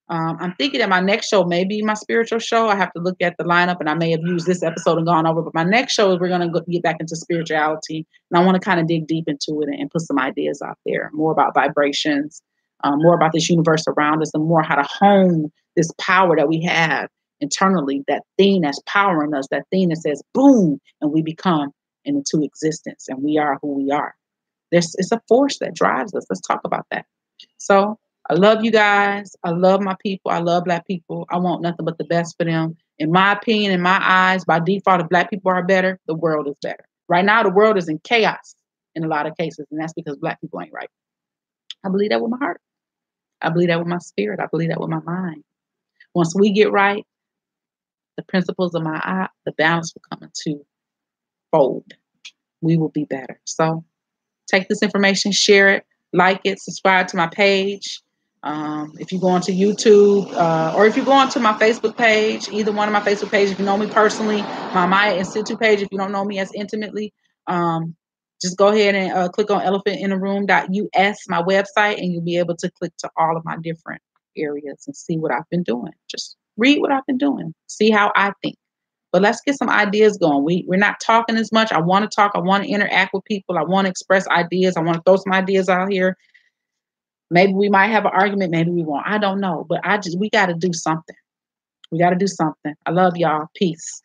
I'm thinking that my next show may be my spiritual show. I have to look at the lineup, and I may have used this episode and gone over. But my next show is we're going to get back into spirituality, and I want to kind of dig deep into it and put some ideas out there, more about vibrations, more about this universe around us, and more how to hone this power that we have internally, that thing that's powering us, that thing that says boom, and we become into existence, and we are who we are. It's a force that drives us. Let's talk about that. So I love you guys. I love my people. I love Black people. I want nothing but the best for them. In my opinion, in my eyes, by default, if Black people are better, the world is better. Right now, the world is in chaos in a lot of cases, and that's because Black people ain't right. I believe that with my heart. I believe that with my spirit. I believe that with my mind. Once we get right, the principles of my eye, the balance will come into fold. We will be better. So take this information, share it, like it, subscribe to my page. If you go onto YouTube or if you go onto my Facebook page, either one of my Facebook pages, if you know me personally, my Maya Institute page, if you don't know me as intimately, just go ahead and click on elephantintheroom.us, my website, and you'll be able to click to all of my different areas and see what I've been doing. Just read what I've been doing, see how I think. But let's get some ideas going. We're not talking as much. I want to talk. I want to interact with people. I want to express ideas. I want to throw some ideas out here. Maybe we might have an argument. Maybe we won't. I don't know. But we got to do something. We got to do something. I love y'all. Peace.